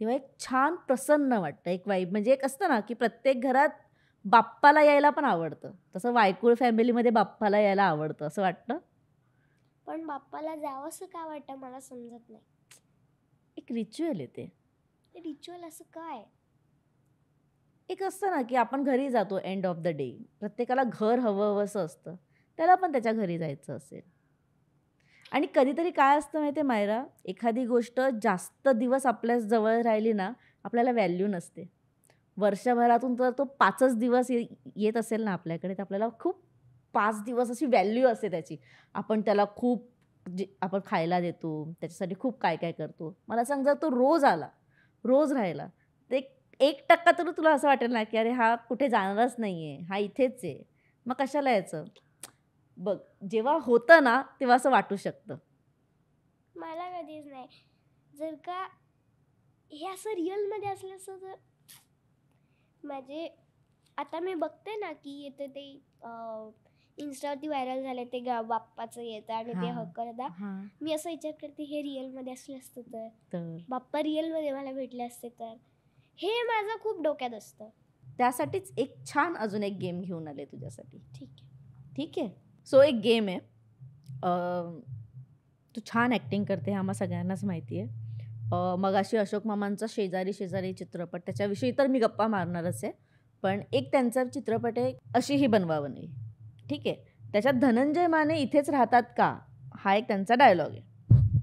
तेव्हा एक छान प्रसन्न वाटतं, एक वाईब. म्हणजे एक असतं ना की प्रत्येक घरात बाप्पाला यायला पण आवडतं, तसं वायकुळ फॅमिलीमध्ये बाप्पाला यायला आवडतं असं वाटतं. पण बाप्पाला जावं असं का वाटतं मला समजत नाही. एक रिच्युअल आहे ते. रिच्युअल असं काय? एक असतं ना की आपण घरी जातो एंड ऑफ द डे, प्रत्येकाला घर हवं असं असतं, त्याला पण त्याच्या घरी जायचं असेल. आणि कधीतरी काय असतं माहिती आहे मायरा, एखादी गोष्ट जास्त दिवस आपल्या जवळ राहिली ना आपल्याला व्हॅल्यू नसते. वर्षभरातून तर तो 5च दिवस येत असेल ना आपल्याकडे, तर आपल्याला खूप 5 दिवस अशी व्हॅल्यू असते त्याची. आपण त्याला खूप आपण खायला देतो, त्याच्यासाठी खूप काय काय करतो. मला सांग, जर तो रोज आला, रोज राहिला, तर 1% तर तुला असं वाटेल ना की अरे हा कुठे जाणारच नाही आहे, हा इथेच आहे, मग कशाला यायचं. बघ, जेव्हा होतं ना तेव्हा असं वाटू शकतं. मला कधीच नाही. जर का हे असं रिअलमध्ये असलं असतं तर म्हणजे आता मी बघते ना की येतं ते इन्स्टावरती व्हायरल झाले ते बाप्पाचं येतं आणि ते हक करता. मी असं विचार करते हे रिअलमध्ये असलं असतं तर बाप्पा रिअलमध्ये मला भेटले असते तर, हे माझं खूप डोक्यात असतं. त्यासाठीच एक छान अजून एक गेम घेऊन आले तुझ्यासाठी. ठीक आहे. ठीक आहे. सो एक गेम आहे. तू छान ॲक्टिंग करते हे आम्हा सगळ्यांनाच माहिती आहे. मगाशी अशोक मामांचा शेजारी शेजारी चित्रपट, त्याच्याविषयी तर मी गप्पा मारणारच आहे, पण एक त्यांचा चित्रपट आहे अशीही बनवावं नाही. ठीक आहे. त्याच्यात धनंजय माने इथेच राहतात का, हा एक त्यांचा डायलॉग आहे.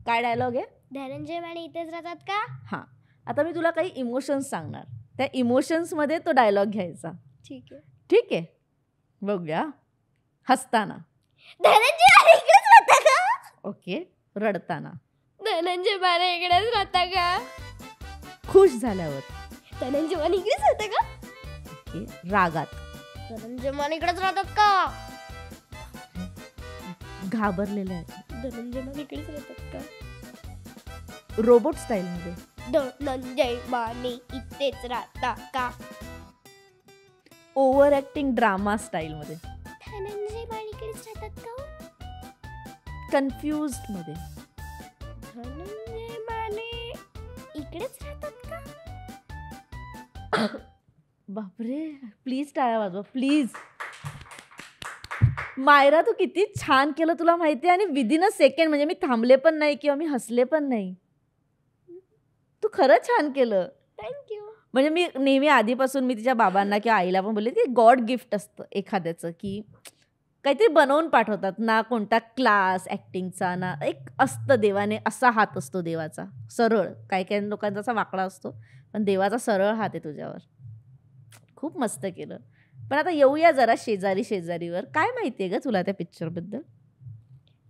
काय डायलॉग आहे? धनंजय माने इथेच राहतात का. हां. आता मी तुला काही इमोशन्स सांगणार, त्या इमोशन्समध्ये तो डायलॉग घ्यायचा. ठीक आहे. ठीक आहे. बघूया. हसताना. धनंजय माने इकडेच राहता का. ओके. रडताना. धनंजय माने इकडेच राहता का. खुश झाल्यावर. धनंजय माने इकडेच राहता का. ओके. रागात. धनंजय माने इकडेच राहतात का. घाबरलेलं आहे. धनंजय माने इकडेच राहतात का. रोबोट स्टाईलमध्ये. धनंजय माने इथेच राहता का. ओव्हर ॲक्टिंग ड्रामा स्टाईलमध्ये. धनंजय माने इकडेच राहतात का. कन्फ्युज्डमध्ये. धनंजय माने इकडेच राहतात का. बापरे, प्लीज टाळ्या वाजवा प्लीज. मायरा, तू किती छान केलं तुला माहिती आहे, आणि विदिन अ सेकंड, म्हणजे मी थांबले पण नाही किंवा मी हसले पण नाही. तू खरं छान केलं. थँक्यू. म्हणजे मी नेहमी आधीपासून मी तिच्या बाबांना किंवा आईला पण बोलले की गॉड गिफ्ट असतं एखाद्याचं, की काहीतरी बनवून पाठवतात ना. कोणता क्लास ॲक्टिंगचा ना, एक असतं देवाने असा हात असतो देवाचा सरळ. काही काही लोकांचा असा वाकडा असतो, पण देवाचा सरळ हात आहे तुझ्यावर. खूप मस्त केलं. पण आता येऊया जरा शेजारी शेजारीवर. काय माहिती आहे ग तुला त्या पिक्चरबद्दल?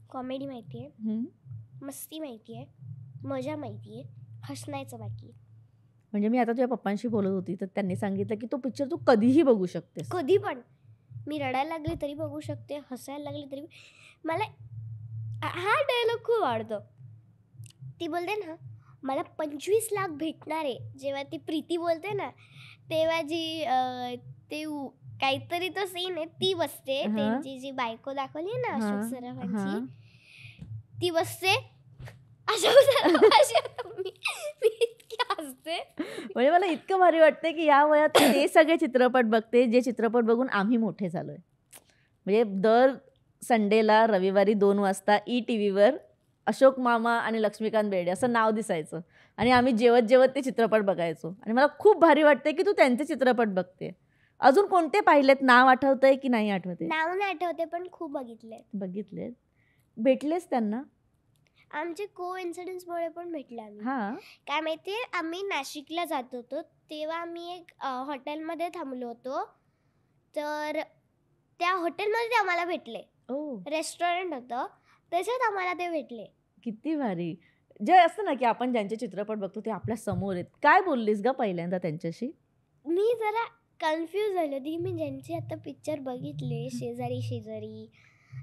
कॉमेडी माहिती आहे, मस्ती माहिती आहे, मजा माहिती आहे, हसण्याचं बाकी आहे. म्हणजे मी आता तुझ्या पप्पांशी बोलत होती तर त्यांनी सांगितलं की तो पिक्चर तू कधीही बघू शकतेस. कधी पण मी रडायला लागले तरी बघू शकते, हसायला लागले तरी. मला हा डायलॉग खूप आवडतो. ती बोलते ना, मला 25 लाख भेटणार आहे. जेव्हा ती प्रीती बोलते ना, तेव्हा जी ते काहीतरी तो सीन आहे, ती बसते. त्यांची जी बायको दाखवली ना अशोक सराफांची, ती बसते मी इतकी हसते. म्हणजे मला इतकं भारी वाटते की या वयात ते सगळे चित्रपट बघते जे चित्रपट बघून आम्ही मोठे झालोय. म्हणजे दर संडेला रविवारी 2 वाजता ETVवर अशोक मामा आणि लक्ष्मीकांत बेर्डे असं नाव दिसायचं आणि आम्ही जेवत जेवत ते चित्रपट बघायचो. आणि मला खूप भारी वाटते की तू त्यांचे चित्रपट बघते. अजून कोणते पाहिलेत? नाव आठवतंय की नाही आठवते? नाव नाही आठवते पण खूप बघितलेत. भेटलेस त्यांना? आमचे कोइन्सिडन्समुळे पण भेटले आम्ही. हां. काय माहितीये, आम्ही नाशिकला जात होतो तेव्हा आम्ही एक हॉटेलमध्ये थांबलो होतो. तर त्या हॉटेलमध्ये ते आम्हाला भेटले. रेस्टॉरंट होतं त्याच्यात आम्हाला ते भेटले. किती भारी. जे असतं ना की आपण ज्यांचे चित्रपट बघतो ते आपल्या समोर आहेत. काय बोललीस ग पहिल्यांदा त्यांच्याशी? मी जरा कन्फ्यूज झाले होती. मी ज्यांचे आता पिक्चर बघितले, शेजारी शेजारी,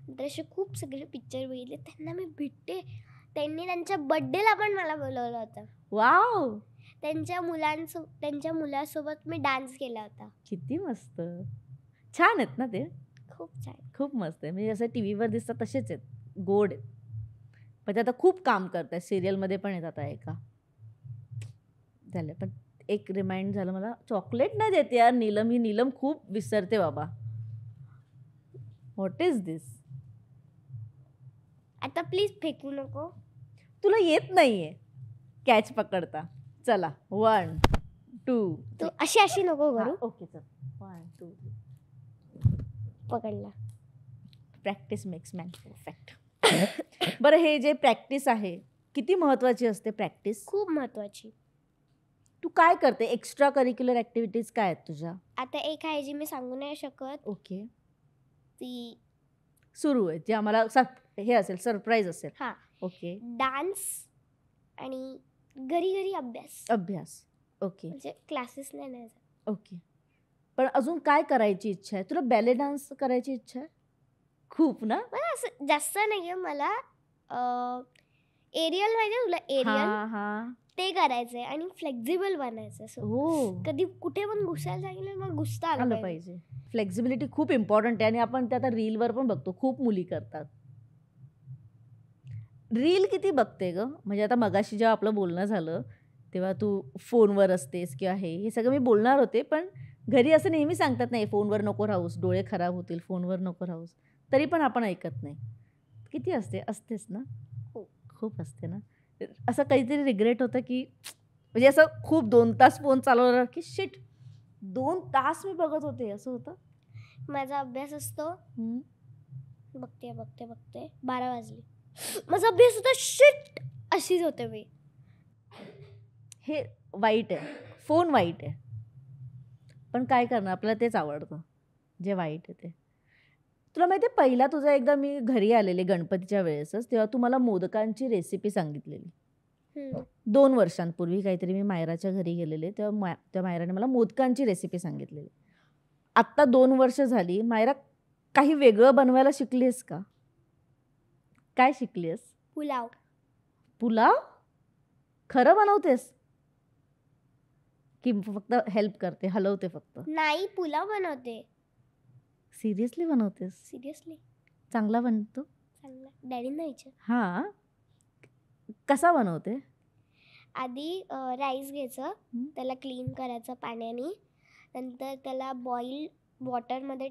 तर असे खूप सगळे पिक्चर बघितले, त्यांना मी भेटते. त्यांनी त्यांच्या बर्थडेला पण मला बोलवलं होतं. वाव. त्यांच्या मुलासोबत मी डान्स केला होता. किती मस्त. छान आहेत ना ते? खूप छान. खूप मस्त आहे. म्हणजे असं टीव्हीवर दिसतात तसेच आहेत, गोड आहेत. पण ते आता खूप काम करतात. सिरियलमध्ये पण आहेत आता एका. झालं. पण एक रिमाइंड झालं मला, चॉकलेट नाही देते यार नीलम. ही नीलम खूप विसरते बाबा. व्हॉट इज दिस? आता प्लीज फेकू नको. तुला येत नाहीये कॅच पकडता. चला 1 2 तू अशी नको करू. ओके चल 1 2 पकडला. Practice makes man perfect. बरं, हे जे प्रॅक्टिस आहे किती महत्वाची असते प्रॅक्टिस? खूप महत्वाची. तू काय करते? एक्स्ट्रा करिक्युलर ॲक्टिव्हिटीज काय आहेत तुझ्या? आता एक आहे जी मी सांगू नाही शकत. ओके. ती सुरू आहे जे आम्हाला हे असेल, सरप्राईज असेल. हां. ओके. डान्स आणि घरी घरी अभ्यास. ओके. म्हणजे क्लासेस नाही. ओके. पण अजून काय करायची इच्छा आहे तुला? बॅले डान्स करायची इच्छा आहे खूप ना? मला असं जास्त नाही आहे. मला एरियल माहिती आहे तुला? एरियल हां. ते करायचं आहे आणि फ्लेक्झिबल बनायचं. हो. कधी कुठे पण घुसायला सांगितलं मग घुसता आलं पाहिजे. फ्लेक्झिबिलिटी खूप इम्पॉर्टंट आहे आणि आपण ते आता रीलवर पण बघतो, खूप मुली करतात. रील किती बघते ग? म्हणजे आता मगाशी जेव्हा आपलं बोलणं झालं तेव्हा तू फोनवर असतेस किंवा हे सगळं मी बोलणार होते, पण घरी असं नेहमी सांगतात नाही फोनवर नको राहूस, डोळे खराब होतील, फोनवर नको राहूस, तरी पण आपण ऐकत नाही. किती असतेस ना? खूप असते ना. असं काहीतरी रिग्रेट होतं की म्हणजे असं खूप 2 तास फोन चालवला की शिट 2 तास मी बघत होते असं होतं? माझा अभ्यास असतो. बघते 12 वाजले. माझा अभ्यास होता. शिट अशीच होते मी. हे वाईट आहे. फोन वाईट आहे. पण काय करणार, आपल्याला तेच आवडतं जे वाईट आहे ते. तुला माहिती आहे पहिला तुझा एकदा मी घरी आलेले गणपतीच्या वेळेसच, तेव्हा तू मला मोदकांची रेसिपी सांगितलेली. 2 वर्षांपूर्वी काहीतरी मी मायराच्या घरी गेलेले तेव्हा त्या मायराने मला मोदकांची रेसिपी सांगितलेली. आत्ता 2 वर्ष झाली. मायरा काही वेगळं बनवायला शिकलीस का? काय शिकलीस? पुलाव. खरं बनवतेस की फक्त हेल्प करते, हलवते फक्त? नाही, पुलाव बनवते. सिरियसली बनवतेस? सिरियसली. चांगला बनतो? चांगला. डॅडींना विचार. हां. कसा बनवते? आधी राईस घ्यायचं, त्याला क्लीन करायचं पाण्याने, नंतर त्याला बॉईल वॉटरमध्ये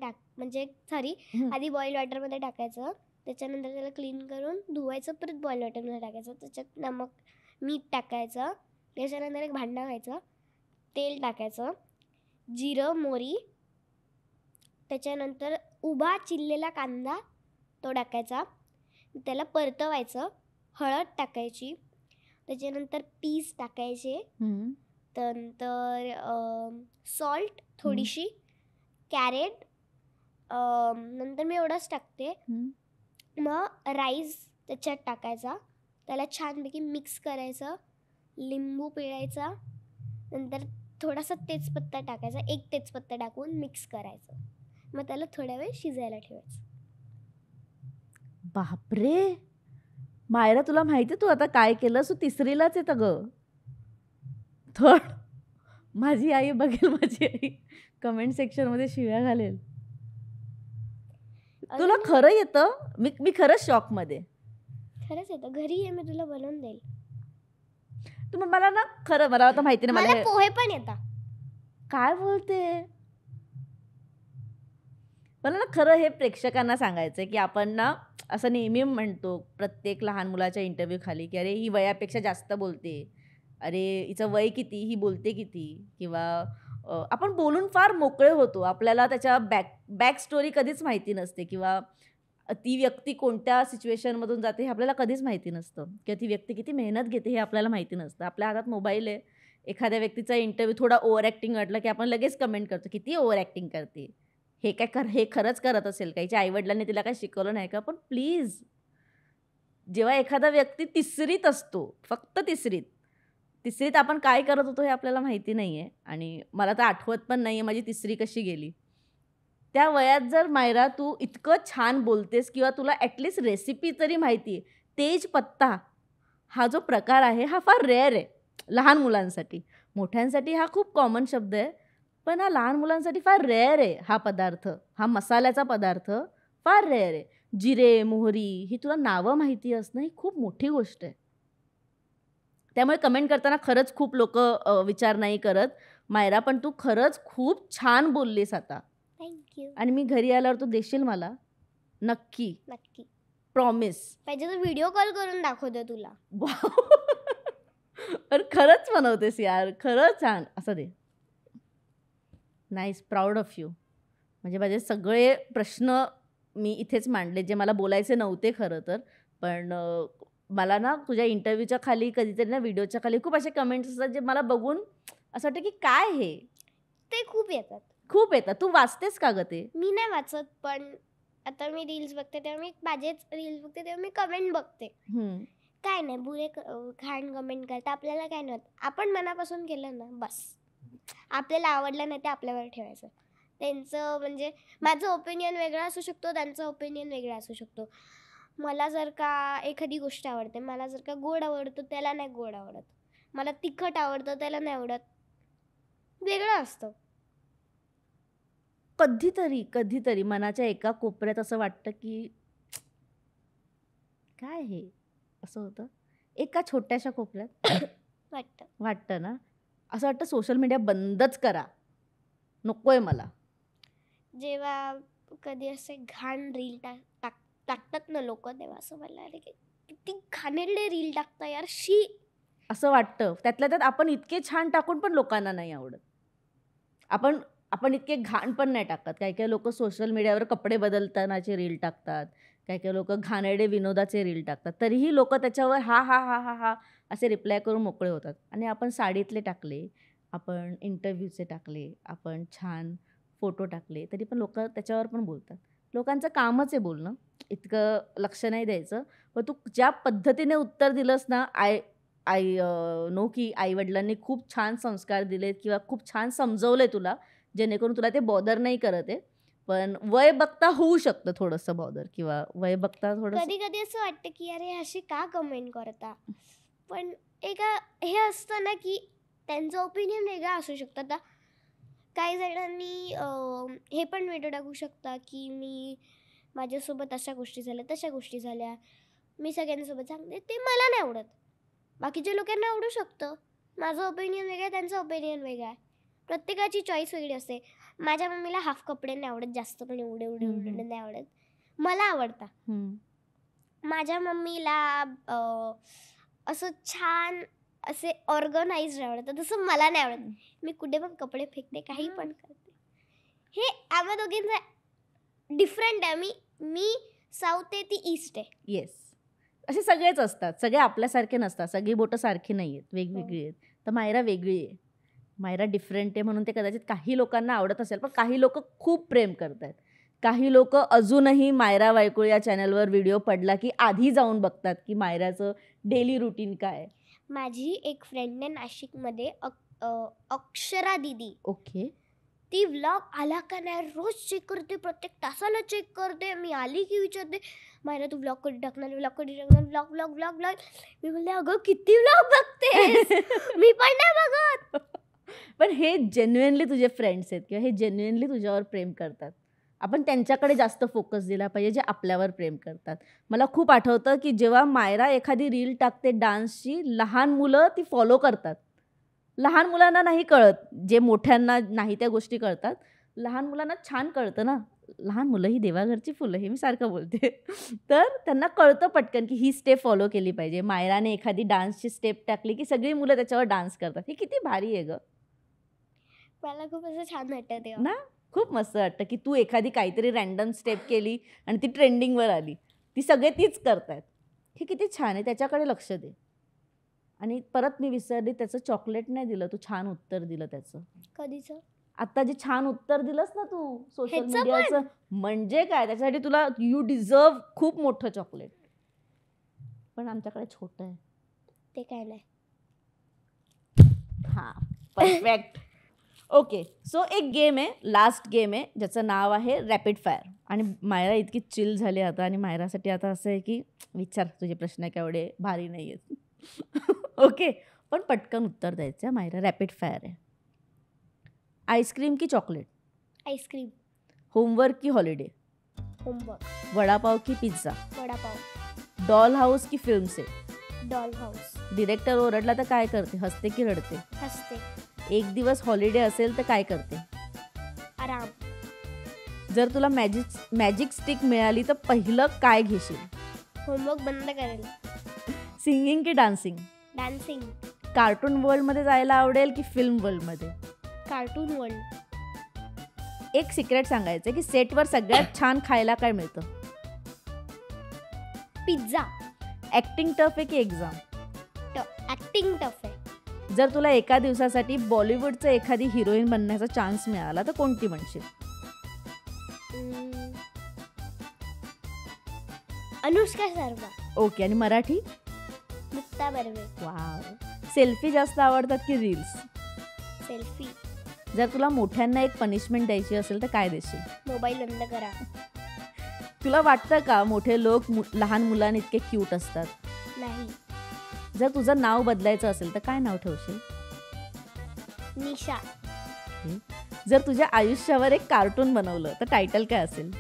आधी बॉईल वॉटरमध्ये टाकायचं, त्याच्यानंतर त्याला क्लीन करून धुवायचं, परत बॉईल वॉटरमध्ये टाकायचं, त्याच्यात नमक मीठ टाकायचं, त्याच्यानंतर एक भांडं घ्यायचं, तेल टाकायचं, जिरं मोहरी, त्याच्यानंतर उभा चिरलेला कांदा तो टाकायचा, त्याला परतवायचं, हळद टाकायची, त्याच्यानंतर पीस टाकायचे, त्यानंतर सॉल्ट थोडीशी, कॅरेट, नंतर मी एवढंच टाकते. मग राईस त्याच्यात टाकायचा, त्याला छानपैकी मिक्स करायचं, लिंबू पिळायचा, नंतर थोडासा तेजपत्ता टाकायचा, एक तेजपत्ता टाकून मिक्स करायचं. मग त्याला थोड्या वेळ शिजायला ठेवायचं. बापरे मायरा, तुला माहिती तू आता काय केलं? तू 3रीलाच आहे ग. थर्ड. माझी आई बघेल, माझी आई कमेंट सेक्शन मध्ये शिव्या घालेल. तुला खरं येतं? मी खरंच शॉक मध्ये. खरंच येतं, घरी ये, मी तुला बनवून देईल. तुम्ही मला ना खरं, मला आता माहिती नाही, मला पोहे पण येतात. काय बोलते? मला ना खरं हे प्रेक्षकांना सांगायचंय की आपण ना असं नेहमी म्हणतो प्रत्येक लहान मुलाच्या इंटरव्ह्यू खाली की अरे ही वयापेक्षा जास्त बोलते, अरे हिचं वय किती, ही बोलते किती, किंवा आपण बोलून फार मोकळे होतो, आपल्याला त्याच्या बॅक स्टोरी कधीच माहिती नसते, किंवा ती व्यक्ती कोणत्या सिच्युएशनमधून जाते हे आपल्याला कधीच माहिती नसतं, किंवा ती व्यक्ती किती मेहनत घेते हे आपल्याला माहिती नसतं. आपल्या हातात मोबाईल आहे, एखाद्या व्यक्तीचा इंटरव्ह्यू थोडा ओव्हर ॲक्टिंग वाटलं की आपण लगेच कमेंट करतो किती ओव्हर ॲक्टिंग करते, हे काय हे खरंच करत असेल का, हिच्या आईवडिलांनी तिला काय शिकवलं नाही का. पण प्लीज, जेव्हा एखादा व्यक्ती 3रीत असतो, फक्त 3रीत आपण काय करत होतो हे आपल्याला माहिती नाही आहे, आणि मला तर आठवत पण नाही आहे माझी 3री कशी गेली. त्या वयात जर मायरा तू इतकं छान बोलतेस, किंवा तुला ॲटलिस्ट रेसिपी तरी माहिती आहे. तेजपत्ता हा जो प्रकार आहे हा फार रेअर आहे लहान मुलांसाठी. मोठ्यांसाठी हा खूप कॉमन शब्द आहे, पण हा लहान मुलांसाठी फार रेअर आहे. हा पदार्थ, हा मसाल्याचा पदार्थ फार रेअर आहे. जिरे, मोहरी ही तुला नावं माहिती असणं ही खूप मोठी गोष्ट आहे. त्यामुळे कमेंट करताना खरंच खूप लोक विचार नाही करत. मायरा, पण तू खरंच खूप छान बोललीस आता, थँक्यू. आणि मी घरी आल्यावर तू देशील मला? नक्की नक्की, प्रॉमिस. पाहिजे तर व्हिडिओ कॉल करून दाखवते तुला. पण खरंच बनवतेस यार, खरंच छान. असं दे. Nice, proud of you. म्हणजे माझे सगळे प्रश्न मी इथेच मांडले जे मला बोलायचे नव्हते खरं तर. पण मला ना तुझ्या इंटरव्ह्यूच्या खाली कधीतरी ना व्हिडिओच्या खाली खूप असे कमेंट्स असतात जे मला बघून असं वाटतं की काय हे. ते खूप येतात. खूप येतात. तू वाचतेस का ग ते? मी नाही वाचत, पण आता मी रील्स बघते तेव्हा, मी माझेच रील्स बघते तेव्हा मी कमेंट बघते. काय नाही, बुरे घाण कमेंट करता आपल्याला काय नाही होत. आपण मनापासून केलं ना बस. आपल्याला आवडलं नाही ते आपल्यावर ठेवायचं. त्यांचं म्हणजे माझं ओपिनियन वेगळं असू शकतो, त्यांचं ओपिनियन वेगळं असू शकतो. मला जर का एखादी गोष्ट आवडते, मला जर का गोड आवडतं त्याला नाही गोड आवडत, मला तिखट आवडतं त्याला नाही आवडत, वेगळं असतं. कधीतरी मनाच्या एका कोपऱ्यात असं वाटतं की काय हे असं होतं, एका छोट्याशा कोपऱ्यात वाटतं ना, असं वाटतं सोशल मीडिया बंदच करा, नकोय मला. जेव्हा कधी असे घाण रील टाकतात ना लोक, तेव्हा असं मला की किती घाणेरडे रील टाकता यार, शी असं वाटतं. त्यातल्या त्यात आपण इतके छान टाकून पण लोकांना नाही आवडत. आपण इतके घाण पण नाही टाकत. काही काही लोक सोशल मीडियावर कपडे बदलतानाचे रील टाकतात, काही काही लोक घाणेरडे विनोदाचे रील टाकतात, तरीही लोक त्याच्यावर हा हा हा हा हा असे रिप्लाय करून मोकळे होतात. आणि आपण साडीतले टाकले, आपण इंटरव्ह्यूचे टाकले, आपण छान फोटो टाकले, तरी पण लोक त्याच्यावर पण बोलतात. लोकांचं कामच आहे बोलणं, इतकं लक्ष नाही द्यायचं. पण तू ज्या पद्धतीने उत्तर दिलंस ना, आय नो की आईवडिलांनी खूप छान संस्कार दिलेत किंवा खूप छान समजवलंय तुला, जेणेकरून तुला ते बॉदर नाही करत आहे. पण वय बघता होऊ शकतं थोडंसं बॉदर, किंवा वय बघता थोडंसं कधी कधी असं वाटतं की अरे अशी का कमेंट करता. पण हे असतं ना की त्यांचं ओपिनियन वेगळं असू शकतं. आता काही जणांनी हे पण व्हिडिओ टाकू शकता की मी माझ्यासोबत अशा गोष्टी झाल्या, तशा गोष्टी झाल्या, मी सगळ्यांसोबत सांगते, ते मला नाही आवडत. बाकीच्या लोकांना आवडू शकतं. माझं ओपिनियन वेगळं आहे, त्यांचं ओपिनियन वेगळं आहे. प्रत्येकाची चॉईस वेगळी असते. माझ्या मम्मीला हाफ कपडे नाही आवडत, जास्त पण एवढे नाही आवडत. मला आवडतात. माझ्या मम्मीला असं छान असे ऑर्गनाइज्ड आवडतं, तसं मला नाही आवडत. मी कुठे पण कपडे फेकते, काही पण करते. हे आम्हा दोघींचं डिफरंट आहे. मी साऊथ आहे, ती ईस्ट आहे. येस, असे सगळेच असतात. सगळे आपल्यासारखे नसतात. सगळी बोटं सारखी नाही आहेत, वेगवेगळी आहेत. तर मायरा वेगळी आहे. मायरा डिफरंट आहे म्हणून ते कदाचित काही लोकांना आवडत असेल, पण काही लोक खूप प्रेम करतात. काही लोक अजूनही मायरा वायकुळ या चॅनलवर व्हिडिओ पडला की आधी जाऊन बघतात की मायराचं डेली रुटीन काय आहे. माझी एक फ्रेंड आहे नाशिकमध्ये, अक्षरा दीदी. ओके. ती व्लॉग आला का नाही रोज चेक करते, प्रत्येक तासाला चेक करते. मी आली की विचारते, मायरा तू व्लॉग कधी टाकणार, व्लॉग कधी टाकणार, व्लॉग व्लॉग व्लॉग व्लॉग. मी म्हणले अगं किती व्लॉग बघतेस, मी पण नाही बघत. पण हे जेन्युइनली तुझे फ्रेंड्स आहेत किंवा हे जेन्युइनली तुझ्यावर प्रेम करतात. आपण त्यांच्याकडे जास्त फोकस दिला पाहिजे जे आपल्यावर प्रेम करतात. मला खूप आठवतं की जेव्हा मायरा एखादी रील टाकते डान्सची, लहान मुलं ती फॉलो करतात. लहान मुलांना नाही कळत, जे मोठ्यांना नाही त्या गोष्टी कळतात. लहान मुलांना छान कळतं ना, लहान मुलं ही देवाघरची फुलं, हे मी सारखं बोलते. तर त्यांना कळतं पटकन की ही स्टेप फॉलो केली पाहिजे. मायराने एखादी डान्सची स्टेप टाकली की सगळी मुलं त्याच्यावर डान्स करतात. हे किती भारी आहे गं. मला खूप असं छान वाटतं तेव्हा ना, खूप मस्त वाटतं की तू एखादी काहीतरी रँडम स्टेप केली आणि ती ट्रेंडिंगवर आली, ती सगळे तीच करतायत. हे किती छान आहे, त्याच्याकडे लक्ष दे. आणि परत मी विसरली, त्याचं चॉकलेट नाही दिलं, तू छान उत्तर दिलं त्याचं. कधीच. आता जे छान उत्तर दिलंस ना तू सोशल ह्याचं मीडियाचं, म्हणजे काय, त्याच्यासाठी तुला यू डिझर्व खूप मोठं चॉकलेट. पण आमच्याकडे छोटं आहे. ते काय नाही. हां, परफेक्ट. ओके, सो एक गेम आहे, लास्ट गेम आहे, ज्याचं नाव आहे रॅपिड फायर. आणि मायरा इतकी चिल झाली आता, आणि मायरासाठी आता असं आहे की विचार, तुझे प्रश्न केवढे भारी नाही आहेत. ओके, पण पटकन उत्तर द्यायचं आहे. मायरा, रॅपिड फायर आहे. आईस्क्रीम की चॉकलेट? आईस्क्रीम. होमवर्क की हॉलिडे? होमवर्क. वडापाव की पिझ्झा? वडापाव. डॉल हाऊस की film set? Doll house. Director ओरडला तर काय करते, हसते की रडते? हसते. एक दिवस हॉलिडे असेल तर काय करते? आराम. जर तुला मॅजिक स्टिक मिळाली तर पहिलं काय घेशील? होमवर्क बंद करेल. सिंगिंग की डान्सिंग? डान्सिंग. कार्टून वर्ल्डमध्ये जायला आवडेल की फिल्म वर्ल्डमध्ये? Cartoon world. एक सिक्रेट सांगायचं की सेटवर सगळ्यात छान खायला काय मिळतं? पिझ्झा. ॲक्टिंग टफ आहे की एक्झाम? ॲक्टिंग टफ आहे. जर तुला एका दिवसासाठी बॉलिवूडचं एखादी हिरोईन बनण्याचा चान्स मिळाला तर कोणती म्हणशील? अनुष्का शर्मा. ओके, आणि मराठी? मुक्ता बर्वे. वाव. सेल्फी जास्त आवडतात की रील्स? सेल्फी. जर तुला मोठ्यांना एक पनिशमेंट द्यायची असेल तर काय देशील? मोबाईल बंद करा. तुला वाटतं का मोठे लोक लहान मुलांना इतके क्यूट असतात? नाही. जर तुझं नाव बदलायचं असेल तर काय नाव ठेवशील? निशा. जर तुझ्या आयुष्यावर एक कार्टून बनवलं तर टायटल काय असेल?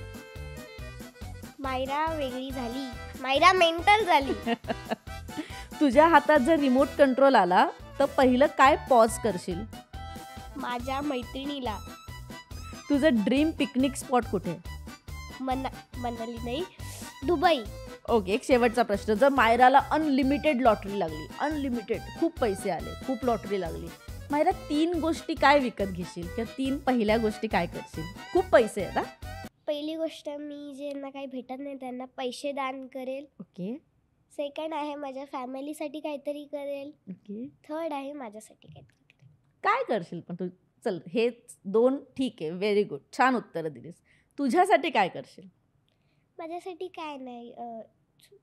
मायरा वेगळी झाली. मायरा मेंटल झाली. तुझ्या हातात जर रिमोट कंट्रोल आला तर पहिलं काय पॉज करशील? माझ्या मैत्रिणीला. तुझं ड्रीम पिकनिक स्पॉट कुठे? मनाली नाही, दुबई. ओके, एक शेवटचा प्रश्न. जर मायराला अनलिमिटेड लॉटरी लागली, अनलिमिटेड, खूप पैसे आले, खूप लॉटरी लागली, मायरा 3 गोष्टी काय विकत घेशील किंवा 3 पहिल्या गोष्टी काय करशील? खूप पैसे आहेत ना. पहिली गोष्ट, मी ज्यांना काही भेटत नाही त्यांना पैसे दान करेल. ओके. सेकंड आहे माझ्या फॅमिलीसाठी काहीतरी करेल. ओके. थर्ड आहे माझ्यासाठी काहीतरी करेल. काय करशील पण तू? चल, हे 2 ठीक आहे, व्हेरी गुड, छान उत्तरं दिलीस. तुझ्यासाठी काय करशील? माझ्यासाठी काय नाही,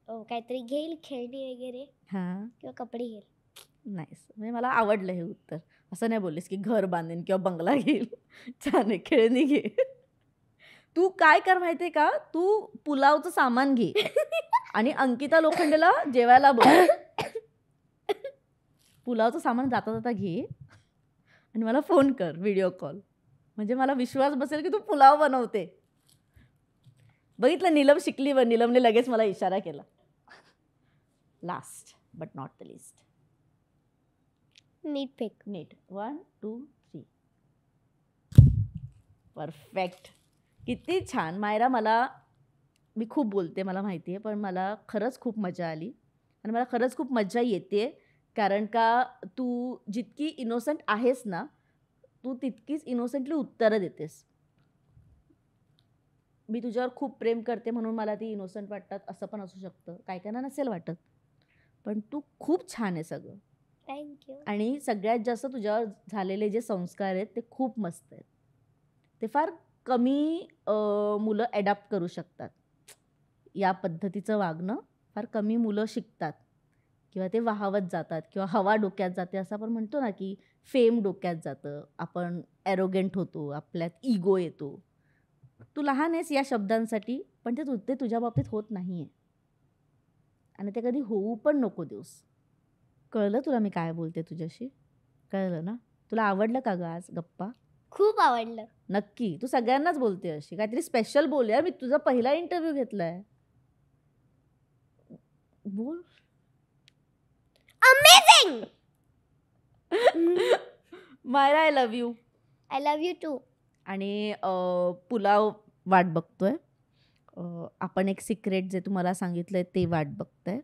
काहीतरी घेईल, खेळणी वगैरे हां, किंवा कपडे घेईल. नाईस. म्हणजे मला आवडलं हे उत्तर. असं नाही बोललीस की घर बांधेन किंवा बंगला घेईल. छान आहे, खेळणी घे. तू काय कर माहिती आहे का, तू पुलावचं सामान घे आणि अंकिता लोखंडेला जेवायला बोल. पुलावचं सामान जाता जाता घे आणि मला फोन कर, व्हिडिओ कॉल. म्हणजे मला विश्वास बसेल की तू पुलाव बनवते. बघितलं, नीलम शिकली. नीलमने लगेच मला इशारा केला. Last but not the least. नीट फेक. नीट. 1 2 3. परफेक्ट. किती छान मायरा. मी खूप बोलते, मला माहिती आहे, पण मला खरंच खूप मजा आली आणि मला खरंच खूप मजा येते. कारण का तू जितकी इनोसंट आहेस ना, तू तितकीच इनोसंटली उत्तरं देतेस. मी तुझ्यावर खूप प्रेम करते म्हणून मला ती इनोसंट वाटतात असं पण असू शकतं, काय कायना नसेल वाटत. पण तू खूप छान आहे सगळं. थँक्यू. आणि सगळ्यात जास्त तुझ्यावर झालेले जे संस्कार आहेत ते खूप मस्त आहेत. ते फार कमी मुलं ॲडॅप्ट करू शकतात. या पद्धतीचं वागणं फार कमी मुलं शिकतात किंवा ते वाहावत जातात किंवा हवा डोक्यात जाते असं आपण म्हणतो ना, की फेम डोक्यात जातं, आपण ॲरोगंट होतो, आपल्यात इगो येतो. तू लहान आहेस या शब्दांसाठी, पण ते तुझ्या बाबतीत होत नाही आहे आणि ते कधी होऊ पण नको देऊस. कळलं तुला मी काय बोलते तुझ्याशी? कळलं ना? तुला आवडलं का गं आज गप्पा? खूप आवडलं. नक्की. तू सगळ्यांनाच बोलते अशी. काहीतरी स्पेशल बोल यार. मी तुझा पहिला इंटरव्ह्यू घेतलाय. बोल. Amazing. Myra I love you. I love you too. आणि पुलाव वाट बघतोय. आपण एक सिक्रेट जे तुम्हाला सांगितलंय ते वाट बघतोय.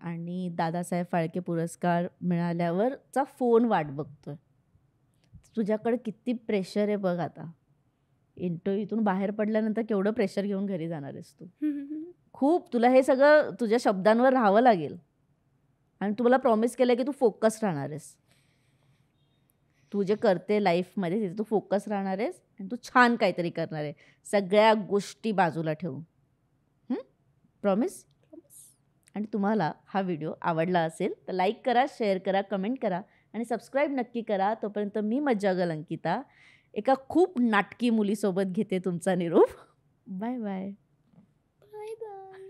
आणि दादासाहेब फाळके पुरस्कार मिळाल्यावरचा फोन वाट बघतोय. तुझ्याकडे किती प्रेशर आहे बघ आता. इथून बाहेर पडल्यानंतर केवढं प्रेशर घेऊन घरी जाणार आहेस तू. खूप तुला हे सगळं तुझ्या शब्दांवर राहावं लागेल आणि तू मला प्रॉमिस केलं की तू फोकस राहणार आहेस. तू जे करते लाईफमध्ये तिथे तू फोकस राहणार आहेस आणि तू छान काहीतरी करणार आहे, सगळ्या गोष्टी बाजूला ठेवून. प्रॉमिस? आणि तुम्हाला हा व्हिडिओ आवडला असेल तर लाईक करा, शेअर करा, कमेंट करा आणि सबस्क्राईब नक्की करा. तोपर्यंत मी मज्जागल अंकिता एका खूप नाटकी मुलीसोबत घेते तुमचा निरोप. Bye bye. Bye bye.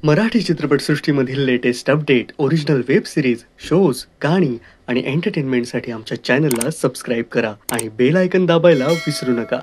Marathi चित्रपटसृष्टीमधील latest update, original web series, shows, गाणी आणि एंटरटेनमेंटसाठी आमच्या चॅनलला सबस्क्राईब करा आणि बेल आयकॉन दाबायला विसरू नका.